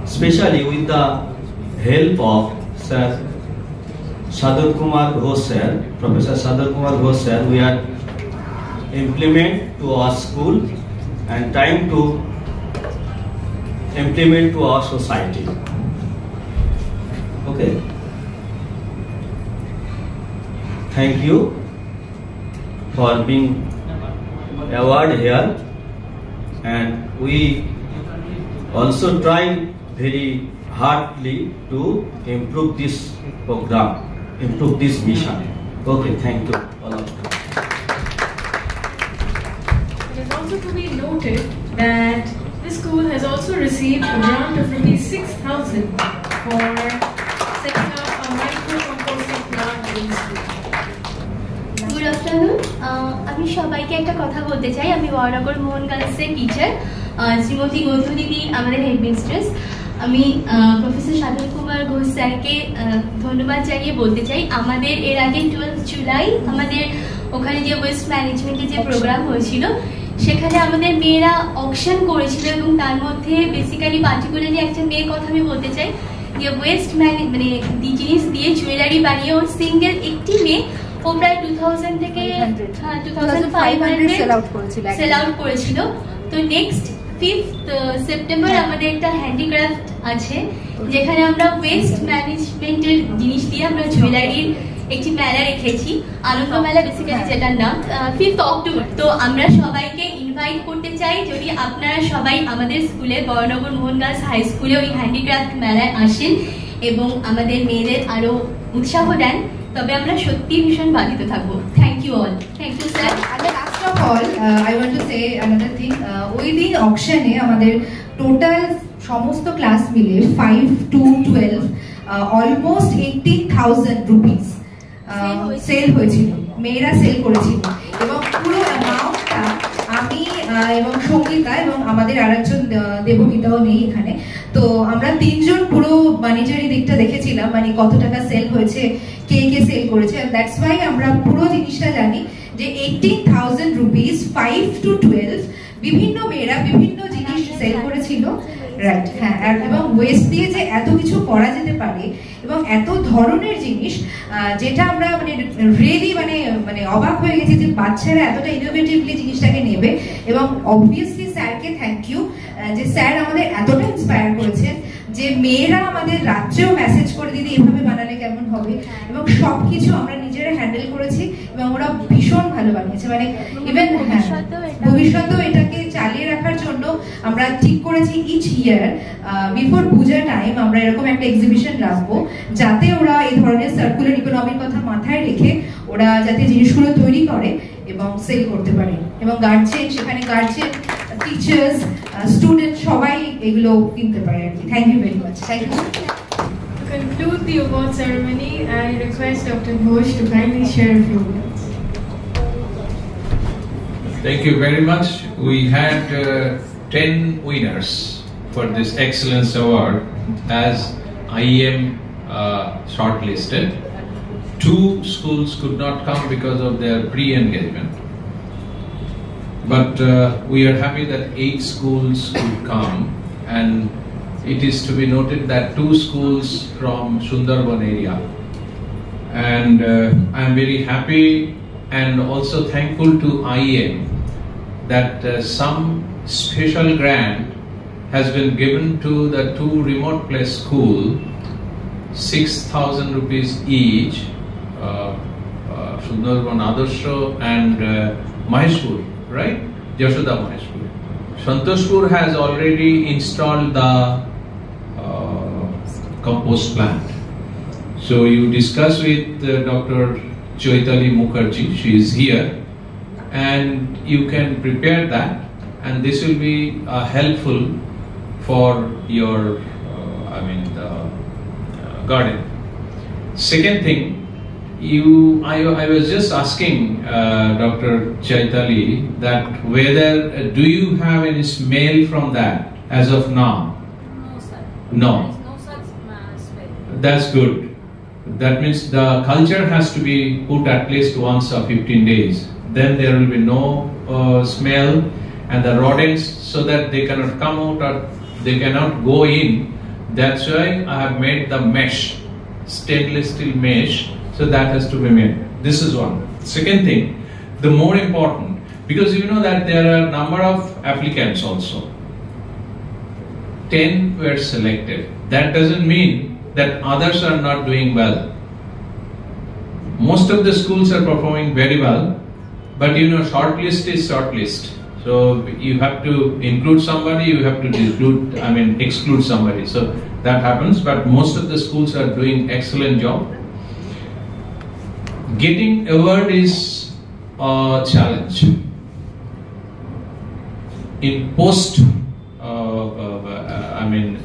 especially with the help of Sir Ghosh sir, Professor Ghosh sir. We are implement to our school and trying to implement to our society. Okay. Thank you for being awarded here, and we also try very hardly to improve this program, improve this mission. Okay, thank you all of you. It is also to be noted that this school has also received a grant of rupees 6,000 for setting up a micro-composting plant in the school. Good afternoon. আমি সবাইকে একটা কথা বলতে চাই। আমি বড়নগর মোহন গার্লসের teacher Shrimati Gautami দিদি আমাদের headmistress. আমি প্রফেসর সাধন কুমার ঘোষ স্যারকে ধন্যবাদ জানিয়ে বলতে চাই, আমাদের এর আগে 12 জুলাই আমাদের ওখানে যে ওয়েস্ট ম্যানেজমেন্টের যে প্রোগ্রাম হয়েছিল সেখানে আমাদের মেয়েরা অকশন করেছিল, এবং তার মধ্যে বেসিক্যালি পার্টিকুলারলি একটা মেয়ের কথা আমি বলতে চাই যে ওয়েস্ট মানে জিনিস দিয়ে জুয়েলারি বানিয়ে ওর সিঙ্গেল একটি মেয়ে ও প্রায় 2000 থেকে 2500 সেল আউট করেছিল। তো নেক্সট 5th সেপ্টেম্বর আমাদের একটা হ্যান্ডিক্রাফট আছে যেখানে আমরা ওয়েস্ট ম্যানেজমেন্টের জিনিস দিয়ে আমরা জুয়েলারির একটি মেলা রেখেছি, আনন্দ মেলা বেসিক্যালি যেটার নাম 5th অক্টোবর। তো আমরা সবাইকে ইনভাইট করতে চাই, যদি আপনারা সবাই আমাদের স্কুলে বড়নগর মোহন গার্লস হাই স্কুলে ওই হ্যান্ডিক্রাফট মেলায় আসেন এবং আমাদের মেয়েদের আরো উৎসাহ দেন, তবে আমরা সত্যি ভীষণ বাধিত থাকবো। Thank you all. Thank you sir. Last of all, I want to say another thing. ওই দিন অকশনে আমাদের টোটাল সমস্ত ক্লাস মিলে 5 to 12 অলমোস্ট 18,000 রুপিস সেল হয়েছিল, মেয়েরা সেল করেছিল, এবং পুরো অ্যামাউন্টটা আমি এবং সঙ্গীতা এবং আমাদের আরেকজন দেবমিতাও নেই এখানে, তো আমরা তিনজন পুরো মানিটারি দিকটা দেখেছিলাম, মানে কত টাকা সেল হয়েছে, কে কে সেল করেছে। দ্যাটস ওয়াই আমরা পুরো জিনিসটা জানি যে 18,000 রুপিস 5 to 12 বিভিন্ন মেয়েরা বিভিন্ন জিনিস সেল করেছিল। রাইট, হ্যাঁ, এবং ওয়েস্ট দিয়ে যে এত কিছু করা যেতে পারে এবং এত ধরনের জিনিস, যেটা আমরা মানে রিয়েলি মানে অবাক হয়ে গেছি যে বাচ্চারা এতটা ইনোভেটিভলি জিনিসটাকে নেবে। এবং অবভিয়াসলি স্যারকে থ্যাংক ইউ যে স্যার আমাদের এতটা ইন্সপায়ার করেছেন যে মেয়েরা আমাদের রাজ্যেও মেসেজ করে দিদি এভাবে বানালে কেমন হবে, এবং সবকিছু আমরা নিজেরা হ্যান্ডেল করেছি এবং ওরা ভীষণ ভালো বানিয়েছে। মানে ইভেন ভবিষ্যতেও এটাকে চালিয়ে রাখার জন্য আমরা ঠিক করেছি ইচ ইয়ার বিফোর পূজা টাইম আমরা এরকম একটা এক্সিবিশন রাখবো, যাতে ওরা এই ধরনের সার্কুলার ইকোনমির কথা মাথায় রেখে ওরা যাতে জিনিসগুলো তৈরি করে এবং সেল করতে পারে, এবং গার্জেন সেখানে গার্জেন টিচার্স স্টুডেন্ট সবাই এগুলো কিনতে পারে আর কি। Thank you very much. Thank you. To conclude the award ceremony, I request Dr. Ghosh to kindly share a few words. Thank you very much. We had 10 winners for this Excellence Award as IEM shortlisted. 2 schools could not come because of their pre-engagement. But we are happy that 8 schools could come, and it is to be noted that 2 schools from Sunderban area. And I am very happy and also thankful to IEM that some special grant has been given to the 2 remote place school, 6,000 rupees each, Sunderban Adarsho and Maheshpur, right? Yashoda Maheshpur. Santoshpur has already installed the compost plant. So you discuss with Dr. Chaitali Mukherjee, she is here, and you can prepare that, and this will be helpful for your, garden. Second thing, I was just asking Dr. Chaitali that whether do you have any smell from that as of now? No, sir. No. There is no such smell. That's good. That means the culture has to be put at least once or 15 days. Then there will be no smell, and the rodents, so that they cannot come out or they cannot go in. That's why I have made the mesh, stainless steel mesh, so that has to be made. This is one. Second thing, the more important, because you know that there are a number of applicants also. 10 were selected. That doesn't mean that others are not doing well. Most of the schools are performing very well, but you know, shortlist is shortlist. So you have to include somebody, you have to exclude somebody. So that happens, but most of the schools are doing excellent job. Getting award is a challenge. In post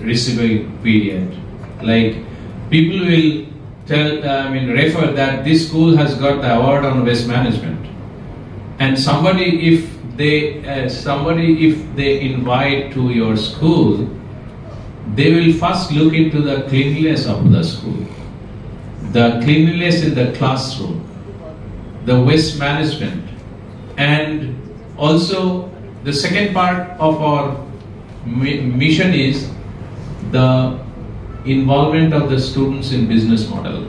receiving period, like people will refer that this school has got the award on waste management, and somebody if they invite to your school, they will first look into the cleanliness of the school, the cleanliness in the classroom, the waste management, and also the second part of our mission is the involvement of the students in business model.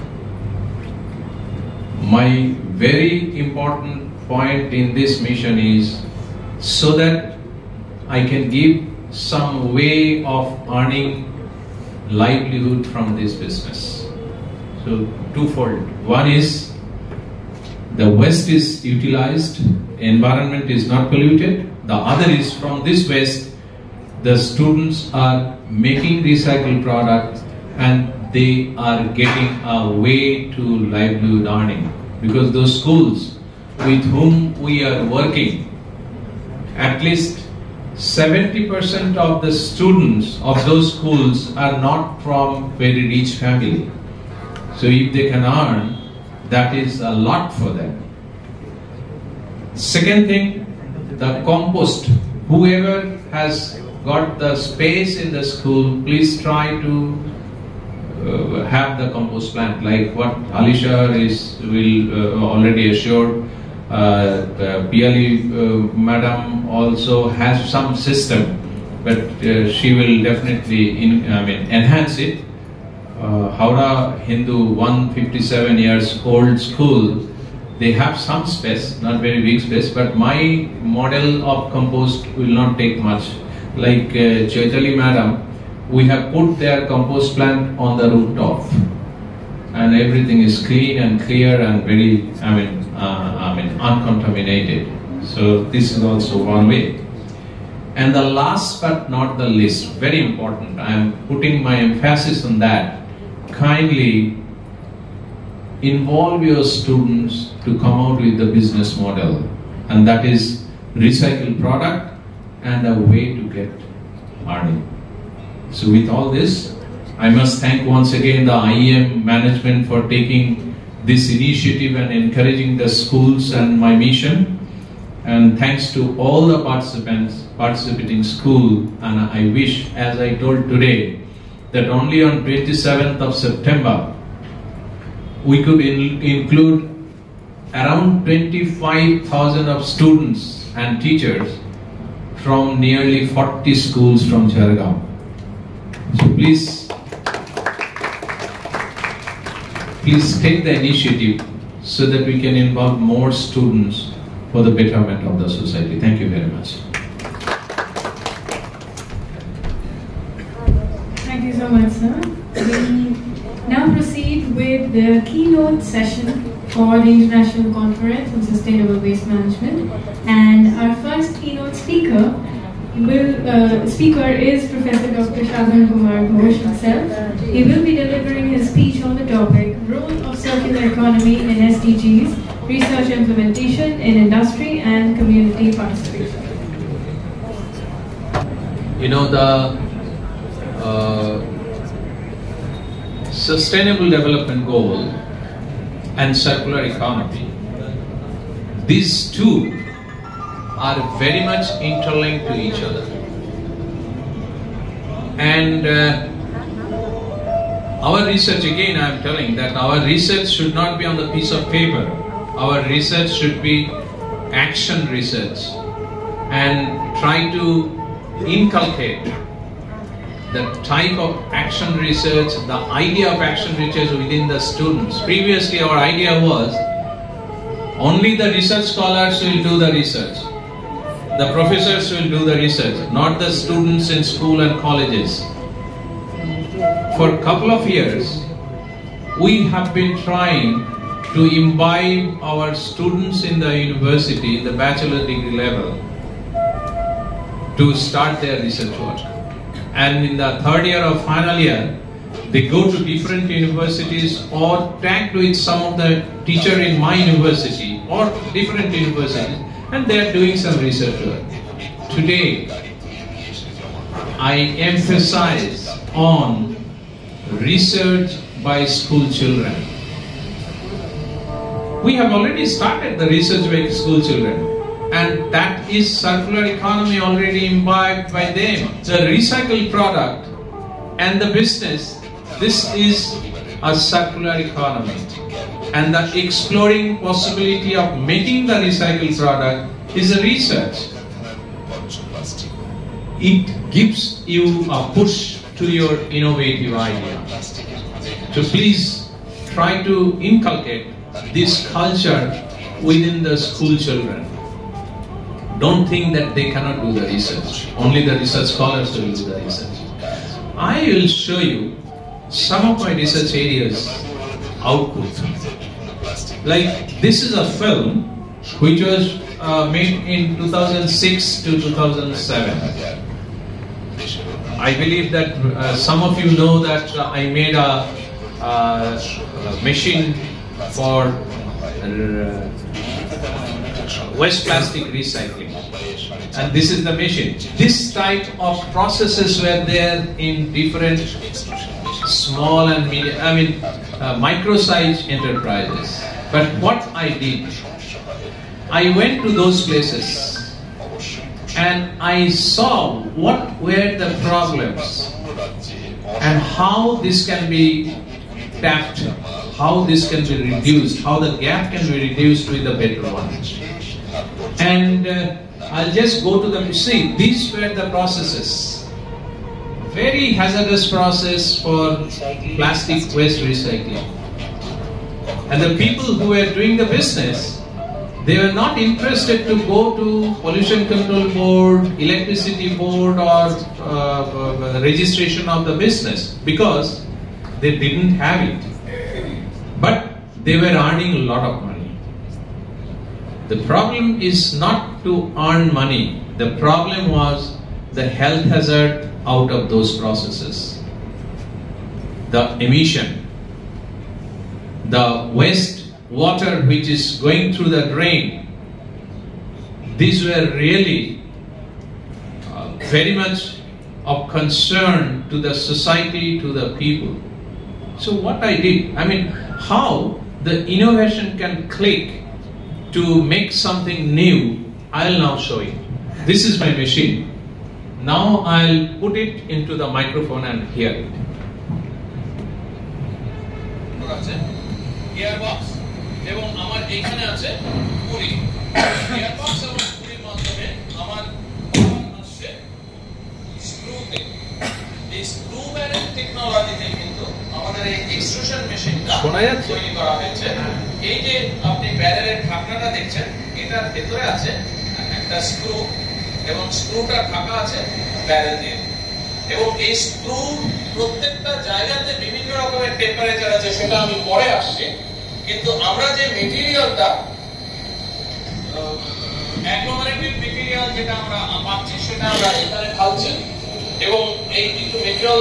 My very important point in this mission is so that I can give some way of earning livelihood from this business. So twofold. One is the waste is utilized, environment is not polluted. The other is from this waste, the students are making recycled products and they are getting a way to livelihood earning. Because those schools with whom we are working, at least 70% of the students of those schools are not from very rich family. So if they can earn, that is a lot for them. Second thing, the compost. Whoever has got the space in the school, please try to have the compost plant, like what Alisha will already assured. PLE madam also has some system, but she will definitely enhance it. Howrah Hindu 157 years old school, they have some space, not very big space, but my model of compost will not take much. Like Chaitali madam, we have put their compost plant on the rooftop, and everything is clean and clear and very, uncontaminated. So this is also one way. And the last but not the least, very important, I am putting my emphasis on that. Kindly involve your students to come out with the business model, and that is recycled product and a way to get earning. So with all this, I must thank once again the IEM management for taking this initiative and encouraging the schools and my mission. And thanks to all the participating school. And I wish, as I told today, that only on 27th of September, we could include around 25,000 of students and teachers from nearly 40 schools from Jhargram. So please take the initiative so that we can involve more students for the betterment of the society. Thank you very much. Thank you so much, sir. We now proceed with the keynote session for the International Conference on Sustainable Waste Management. And our first keynote speaker is Professor Dr. Sadhan Ghosh himself. He will be delivering his speech on the topic circular economy in SDGs, research implementation in industry and community participation. You know, the Sustainable Development Goal and circular economy, these two are very much interlinked to each other. And our research, again I am telling that our research should not be on the piece of paper. Our research should be action research and try to inculcate the type of action research, the idea of action research within the students. Previously our idea was only the research scholars will do the research. The professors will do the research, not the students in school and colleges. For a couple of years, we have been trying to imbibe our students in the university, the bachelor degree level, to start their research work. And in the third year or final year, they go to different universities or tagged with some of the teacher in my university or different universities, and they are doing some research work. Today, I emphasize on research by school children. We have already started the research by school children, and that is circular economy already imbibed by them. The recycled product and the business, this is a circular economy. And the exploring possibility of making the recycled product is a research. It gives you a push to your innovative idea. So please try to inculcate this culture within the school children. Don't think that they cannot do the research. Only the research scholars will do the research. I will show you some of my research areas output. Like this is a film which was made in 2006 to 2007. I believe that some of you know that I made a machine for waste plastic recycling, and this is the machine. This type of processes were there in different small and medium, micro-sized enterprises. But what I did, I went to those places and I saw what were the problems and how this can be tapped, how this can be reduced, how the gap can be reduced with a better one. And I'll just go to them. See, these were the processes. Very hazardous process for plastic waste recycling. And the people who were doing the business, they were not interested to go to pollution control board, electricity board, or registration of the business because they didn't have it. But they were earning a lot of money. The problem is not to earn money. The problem was the health hazard out of those processes. The emission, the waste water which is going through the drain, these were really very much of concern to the society, to the people. So what I did, how the innovation can click to make something new, I'll now show you. This is my machine. Now I'll put it into the microphone and hear it. Gearbox এবং আমার এখানে আছে Puri gearbox এবং পুরির মাধ্যমে আমার আসছে স্ক্রুতে এই screw barrel টেকনোলজিতে কিন্তু আমাদের এই এক্সট্রুশন মেশিনটা তৈরি করা হয়েছে। এই যে আপনি ব্যারেলের ঢাকনাটা দেখছেন, এটার ভেতরে আছে একটা স্ক্রু এবং স্ক্রুটা ঢাকা আছে ব্যারেল দিয়ে, এবং এই স্ক্রু প্রত্যেকটা জায়গাতে বিভিন্ন রকমের টেম্পারেচার আছে, সেটা আমি পরে আসছি। কিন্তু আমরা যে মেটেরিয়ালটা অ্যাগ্লোমারেটেড মেটেরিয়াল যেটা আমরা পাচ্ছি সেটা আমরা এখানে ঢালছি, এবং এই একটু মেটেরিয়াল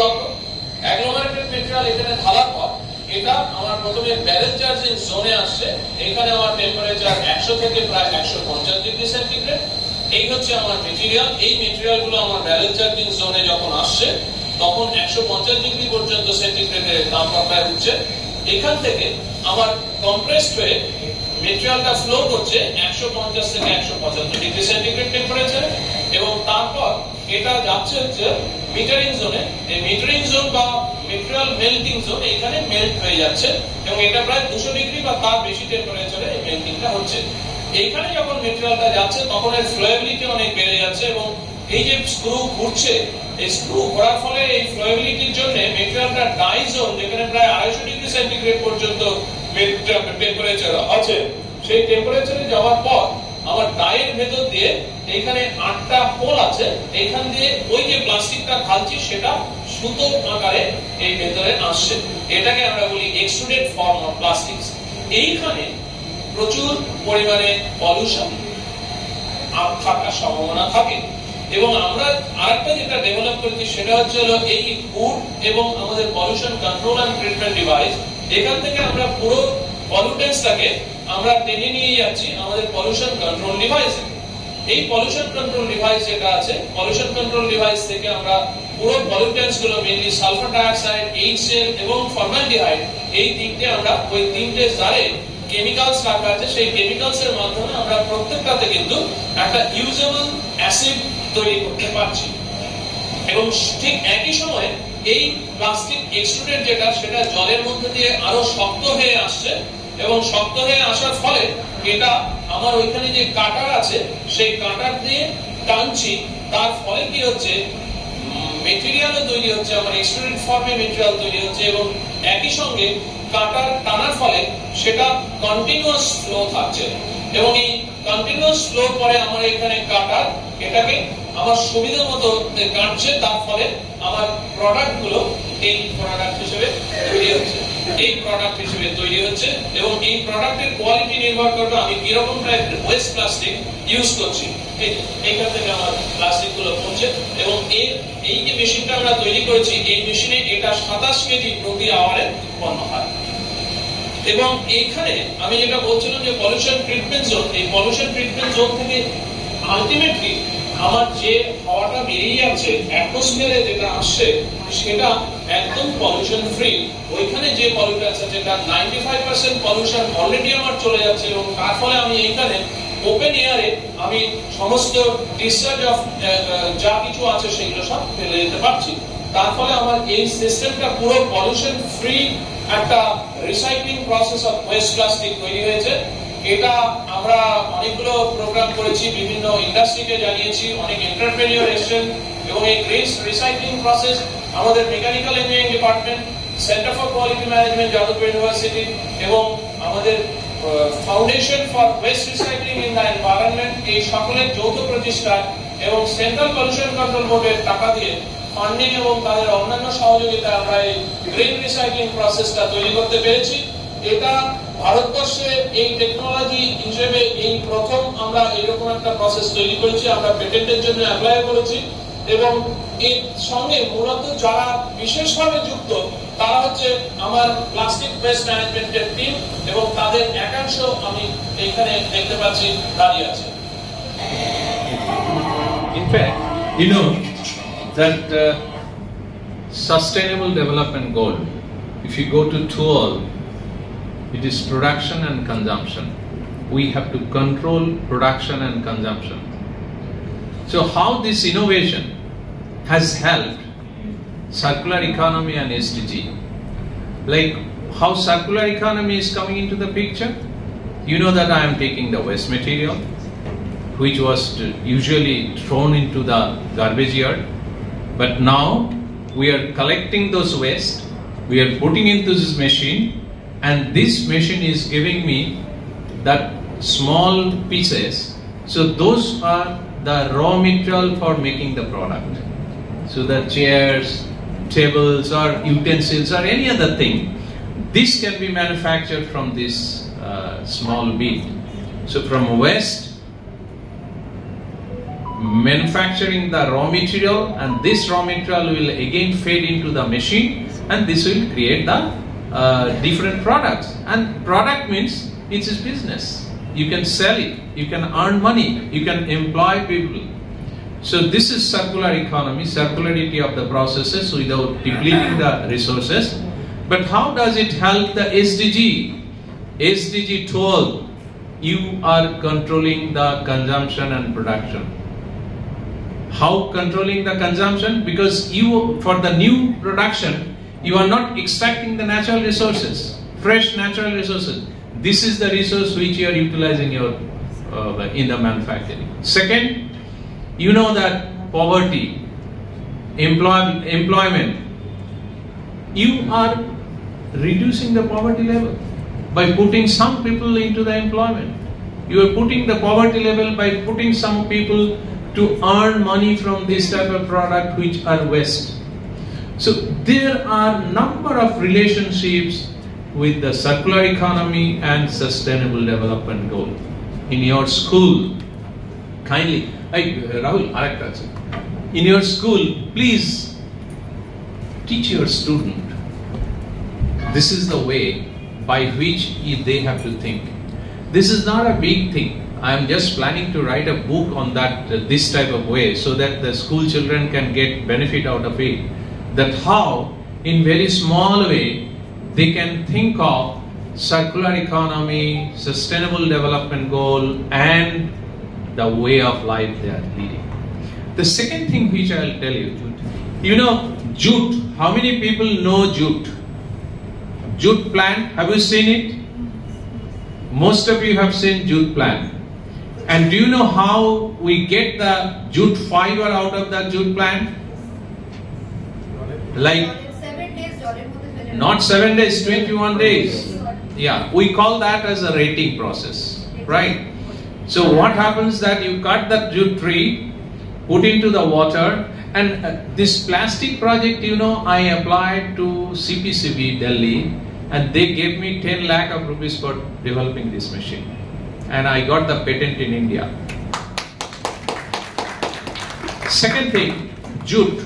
অ্যাগ্লোমারেটেড মেটেরিয়াল এখানে ঢালার পর এটা আমার প্রথমে ব্যারেল চার্জিং জোনে আসছে। এখানে আমার টেম্পারেচার 100 থেকে প্রায় 150 ডিগ্রি সেন্টিগ্রেড। এই হচ্ছে আমার মেটেরিয়াল। এই মেটেরিয়াল গুলো আমার ব্যারেল চার্জিং জোনে যখন আসছে তখন 150 ডিগ্রি পর্যন্ত সেন্টিগ্রেডের তাপমাত্রায় উঠছে। এখান থেকে আমার কম্প্রেসড হয়ে মেটেরিয়ালটা ফ্লো করছে 150 থেকে 175 ডিগ্রি সেন্টিগ্রেড টেম্পারেচারে, এবং তারপর এটা যাচ্ছে হচ্ছে মিটারিং জোনে। এই মিটারিং জোন বা মেটেরিয়াল মেল্টিং জোন, এখানে মেল্ট হয়ে যাচ্ছে এবং এটা প্রায় 200 ডিগ্রি বা তার বেশি টেম্পারেচারে এই মেল্টিংটা হচ্ছে। এইখানে যখন মেটেরিয়ালটা যাচ্ছে তখন এর ফ্লোয়েবিলিটি অনেক বেড়ে যাচ্ছে, এবং এই যে স্ক্রু ঘুরছে, এই স্ক্রু ঘোরার ফলে এই ফ্লোয়েবিলিটির জন্য মেটেরিয়ালটা ডাই জোন, যেখানে প্রায় 250 ডিগ্রি সেন্টিগ্রেড পর্যন্ত টেম্পারেচার আছে, সেই টেম্পারেচারে যাওয়ার পর আমার ডাইয়ের ভেতর দিয়ে এখানে 8টা হোল আছে, এইখান দিয়ে ওই যে প্লাস্টিকটা ঢালছি সেটা সুতো আকারে এই ভেতরে আসছে। এটাকে আমরা বলি এক্সট্রুডেড ফর্ম অফ প্লাস্টিক্স। এইখানে প্রচুর পরিমাণে পলিউশন থাকার সম্ভাবনা থাকে, এবং আমরা আরেকটা যেটা ডেভেলপ করেছি সেটা হচ্ছে হলো এই ফুড এবং আমাদের pollution control and treatment device. এখান থেকে আমরা পুরো পলিউটেন্সটাকে আমরা টেনে নিয়ে যাচ্ছি আমাদের পলিউশন কন্ট্রোল ডিভাইসে। এই পলিউশন কন্ট্রোল ডিভাইস যেটা আছে, পলিউশন কন্ট্রোল ডিভাইস থেকে আমরা পুরো পলিউটেন্স গুলো মেইনলি সালফার ডাইঅক্সাইড, এইচসিএল এবং ফর্মালডিহাইড, এই তিনটে আমরা ওই তিনটে জারে কেমিক্যালস রাখা আছে, সেই কেমিক্যালস এর মাধ্যমে আমরা প্রত্যেকটাতে কিন্তু একটা ইউজেবল অ্যাসিড তৈরি করতে পারছি। এবং ঠিক একই সময়ে এই প্লাস্টিক এক্সট্রুডেড যেটা, সেটা জলের মধ্যে দিয়ে আরো শক্ত হয়ে আসছে, এবং শক্ত হয়ে আসার ফলে এটা আমার ওইখানে যে কাটার আছে সেই কাটার দিয়ে টানছি, তার ফলে কি হচ্ছে মেটেরিয়ালও তৈরি হচ্ছে, আমার এক্সট্রুডেড ফর্মে মেটেরিয়াল তৈরি হচ্ছে, এবং একই সঙ্গে কাটার টানার ফলে সেটা কন্টিনিউয়াস ফ্লো থাকছে, এবং এই কন্টিনিউয়াস ফ্লো পরে আমার এখানে কাটার এটাকে আমার সুবিধা মতো কাটছে, তার ফলে আমার প্রোডাক্ট গুলো এই প্রোডাক্ট হিসেবে তৈরি হচ্ছে, এই প্রোডাক্ট হিসেবে তৈরি হচ্ছে। এবং এই প্রোডাক্টের কোয়ালিটি নির্ভর করবে আমি কিরকম টাইপের ওয়েস্ট প্লাস্টিক ইউজ করছি। এইখান থেকে আমার প্লাস্টিক গুলো পড়ছে, এবং এই যে মেশিনটা আমরা তৈরি করেছি, এই মেশিনে এটা 27 কেজি প্রতি আওয়ারে উৎপন্ন হয়। এবং এইখানে আমি যেটা বলছিলাম যে পলিউশন ট্রিটমেন্ট জোন, এই পলিউশন ট্রিটমেন্ট জোন থেকে আলটিমেটলি আমার যে হাওয়াটা বেরিয়ে যাচ্ছে অ্যাটমসফিয়ারে যেটা আসছে সেটা একদম পলিউশন ফ্রি। ওইখানে যে পলিউটান্স আছে, যেটা 95% পলিউশন অলরেডি আমার চলে যাচ্ছে, এবং তার ফলে আমি এইখানে ওপেন এয়ারে আমি সমস্ত ডিসচার্জ অফ যা কিছু আছে সেগুলো সব ফেলে দিতে পারছি। তার ফলে আমার এই সিস্টেমটা পুরো পলিউশন ফ্রি একটা recycling process of West plastic তৈরি হয়েছে। এটা আমরা অনেকগুলো প্রোগ্রাম করেছি, বিভিন্ন ইন্ডাস্ট্রিকে জানিয়েছি, অনেক এন্টারপ্রেনিয়র এসেছেন, এবং এই ওয়েস্ট রিসাইক্লিং প্রসেস আমাদের mechanical engineering department, centre for quality management Jadavpur university, এবং আমাদের foundation for West recycling in the environment, এই সকলের যৌথ প্রচেষ্টায় এবং সেন্ট্রাল পলিউশন কন্ট্রোল বোর্ডের টাকা দিয়ে ফান্ডিং এবং তাদের অন্যান্য সহযোগিতায় আমরা এই গ্রিন রিসাইক্লিং প্রসেসটা তৈরি করতে পেরেছি। এটা ভারতবর্ষে এই টেকনোলজি হিসেবে এই প্রথম আমরা এইরকম একটা প্রসেস তৈরি করেছি, আমরা পেটেন্টের জন্য অ্যাপ্লাই করেছি, এবং এর সঙ্গে মূলত যারা বিশেষভাবে যুক্ত তারা হচ্ছে আমার প্লাস্টিক ওয়েস্ট ম্যানেজমেন্টের টিম, এবং তাদের একাংশ আমি এইখানে দেখতে পাচ্ছি দাঁড়িয়ে আছে। In fact, you know that sustainable development goal, if you go to tool, it is production and consumption. We have to control production and consumption. So how this innovation has helped circular economy and SDG? Like how circular economy is coming into the picture? You know that I am taking the waste material, which was usually thrown into the garbage yard, but now we are collecting those waste, we are putting into this machine, and this machine is giving me that small pieces. So those are the raw material for making the product. So the chairs, tables or utensils or any other thing, this can be manufactured from this small bit. So from waste, manufacturing the raw material, and this raw material will again fade into the machine, and this will create the different products. And product means it's a business. You can sell it, you can earn money, you can employ people. So this is circular economy, circularity of the processes without depleting the resources. But how does it help the SDG? SDG 12, you are controlling the consumption and production. How controlling the consumption? Because you, for the new production, you are not extracting the natural resources, fresh natural resources. This is the resource which you are utilizing in the manufacturing. Second, you know that poverty, employment, you are reducing the poverty level by putting some people into the employment. You are putting the poverty level by putting some people to earn money from this type of product which are waste. So there are number of relationships with the circular economy and sustainable development goal. In your school, kindly, Rahul, in your school, please teach your student. This is the way by which they have to think. This is not a big thing. I am just planning to write a book on that, this type of way, so that the school children can get benefit out of it. That how, in very small way, they can think of circular economy, sustainable development goal, and the way of life they are leading. The second thing which I will tell you, you know jute. How many people know jute? Jute plant, have you seen it? Most of you have seen jute plant. And do you know how we get the jute fiber out of the jute plant? Like, not 7 days, 21 days. Yeah, we call that as a rating process, right? So what happens that you cut that jute tree, put into the water, and this plastic project, you know, I applied to CPCB Delhi, and they gave me 10 lakh of rupees for developing this machine. And I got the patent in India. Second thing, jute.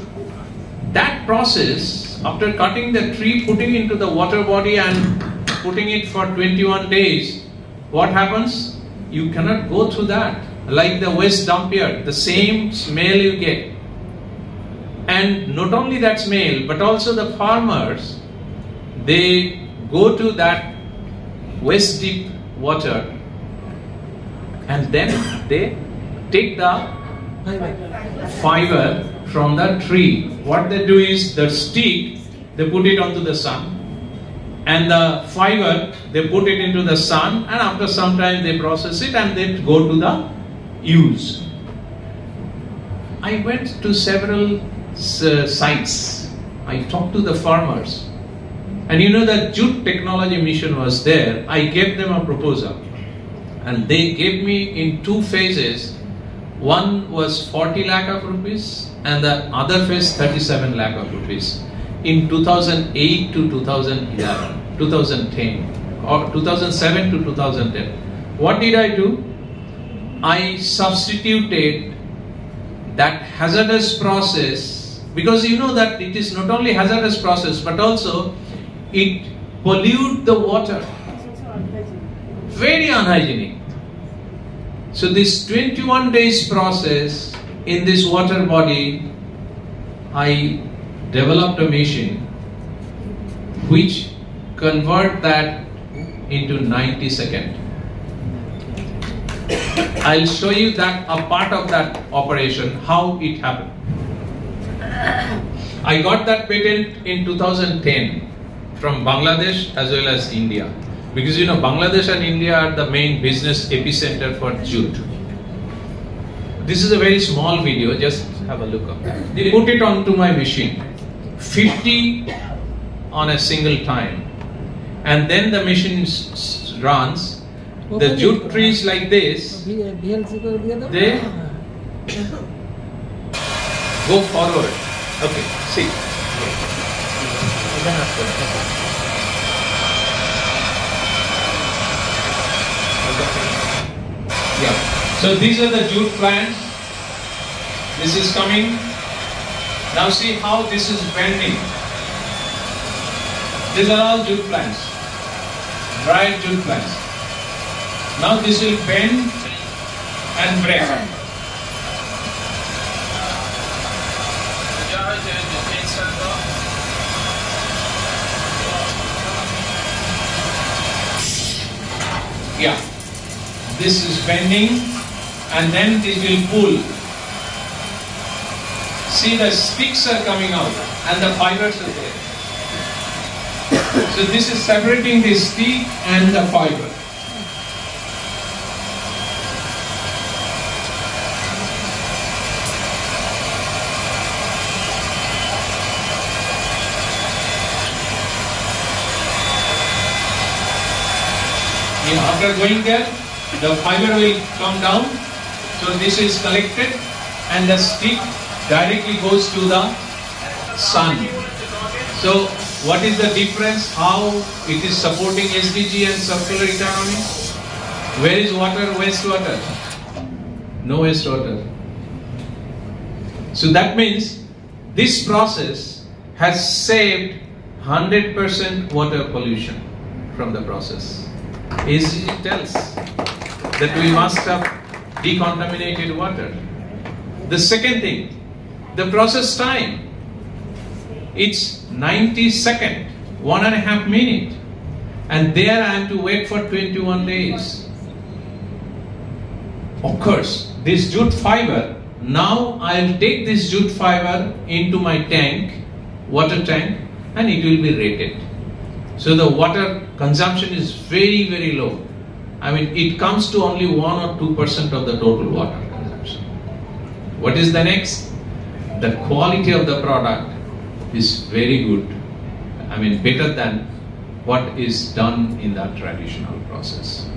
That process, after cutting the tree, putting into the water body and putting it for 21 days, what happens? You cannot go through that. Like the waste dump yard, the same smell you get. And not only that smell, but also the farmers, they go to that waste deep water and then they take the fiber from the tree. What they do is the stick, they put it onto the sun, and the fiber, they put it into the sun, and after some time they process it and they go to the use. I went to several sites. I talked to the farmers. And you know that jute technology mission was there. I gave them a proposal. And they gave me in two phases. One was 40 lakh of rupees and the other phase 37 lakh of rupees. In 2008 to 2011, 2010 or 2007 to 2010. What did I do? I substituted that hazardous process, because you know that it is not only hazardous process but also it pollutes the water. Very unhygienic. So this 21 days process in this water body, I developed a machine which convert that into 90 seconds. I'll show you that a part of that operation, how it happened. I got that patent in 2010 from Bangladesh as well as India. Because you know Bangladesh and India are the main business epicenter for jute. This is a very small video, just have a look at that. They put it onto my machine, 50 on a single time. And then the machine runs. The jute trees like this, they go forward. Okay, see. Yeah. So these are the jute plants. This is coming. Now see how this is bending. These are all jute plants, dried jute plants. Now this will bend and break. Yeah, this is bending and then this will pull. See, the sticks are coming out and the fibers are there. So this is separating the stick and the fiber. After going there, the fiber will come down. So this is collected and the stick directly goes to the sun. So what is the difference? How it is supporting SDG and circular economy? Where is water, wastewater? No wastewater. So that means this process has saved 100% water pollution from the process. SDG tells that we must have decontaminated water. The second thing, the process time. It's 90 seconds, 1.5 minutes. And there I have to wait for 21 days. Of course, this jute fiber, now I'll take this jute fiber into my tank, water tank, and it will be rated. So the water consumption is very, very low. I mean, it comes to only 1 or 2% of the total water consumption. What is the next? The quality of the product is very good. I mean, better than what is done in the traditional process.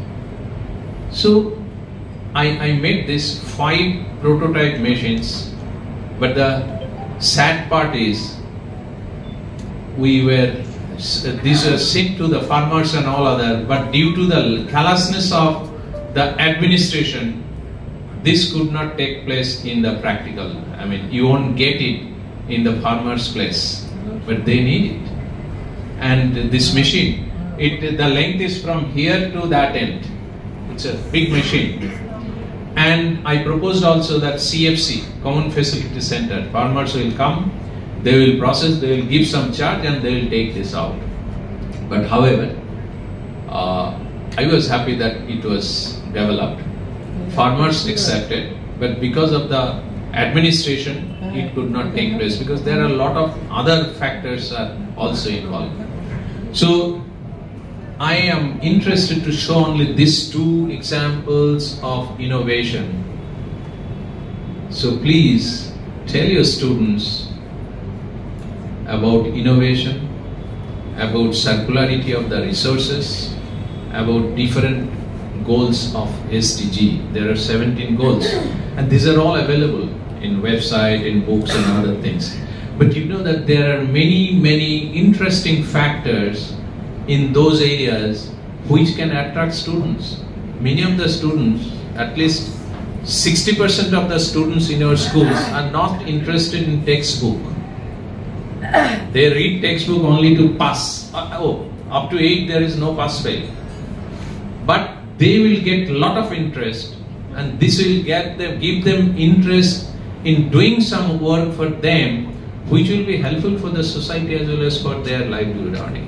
So I made these 5 prototype machines, but the sad part is these were sent to the farmers and all other, but due to the callousness of the administration, this could not take place in the practical. I mean, you won't get it in the farmer's place, but they need it. And this machine, the length is from here to that end. It's a big machine. And I proposed also that CFC, Common Facility Center, farmers will come, they will process, they will give some charge and they will take this out. But however, I was happy that it was developed. Farmers accepted, but because of the administration, it could not take place because there are a lot of other factors are also involved. So I am interested to show only these 2 examples of innovation. So please tell your students about innovation, about circularity of the resources, about different goals of SDG. There are 17 goals and these are all available in website, in books and other things. But you know that there are many, many interesting factors in those areas which can attract students. Many of the students, at least 60% of the students in our schools are not interested in textbook. They read textbook only to pass. Up to 8 there is no pass fail. But they will get a lot of interest and this will give them interest in doing some work for them which will be helpful for the society as well as for their livelihood earning.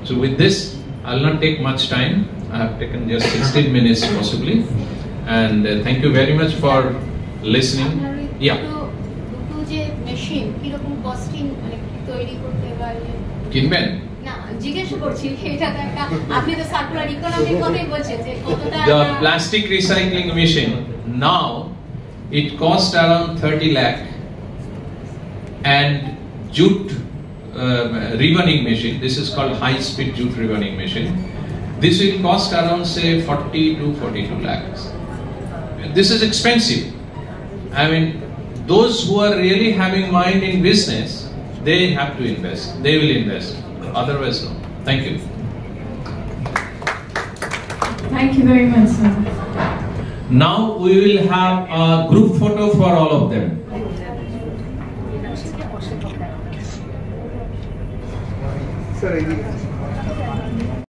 So with this, I will not take much time. I have taken just 16 minutes possibly. And thank you very much for listening. Yeah. কিনবেন? The plastic recycling machine now it costs around 30 lakh and jute rebonding machine, this is called high speed jute rebonding machine, this will cost around say 40 to 42 lakhs. This is expensive. I mean, those who are really having mind in business, they have to invest, they will invest, otherwise no. Thank you. Thank you very much, sir. Now we will have a group photo for all of them. Sir,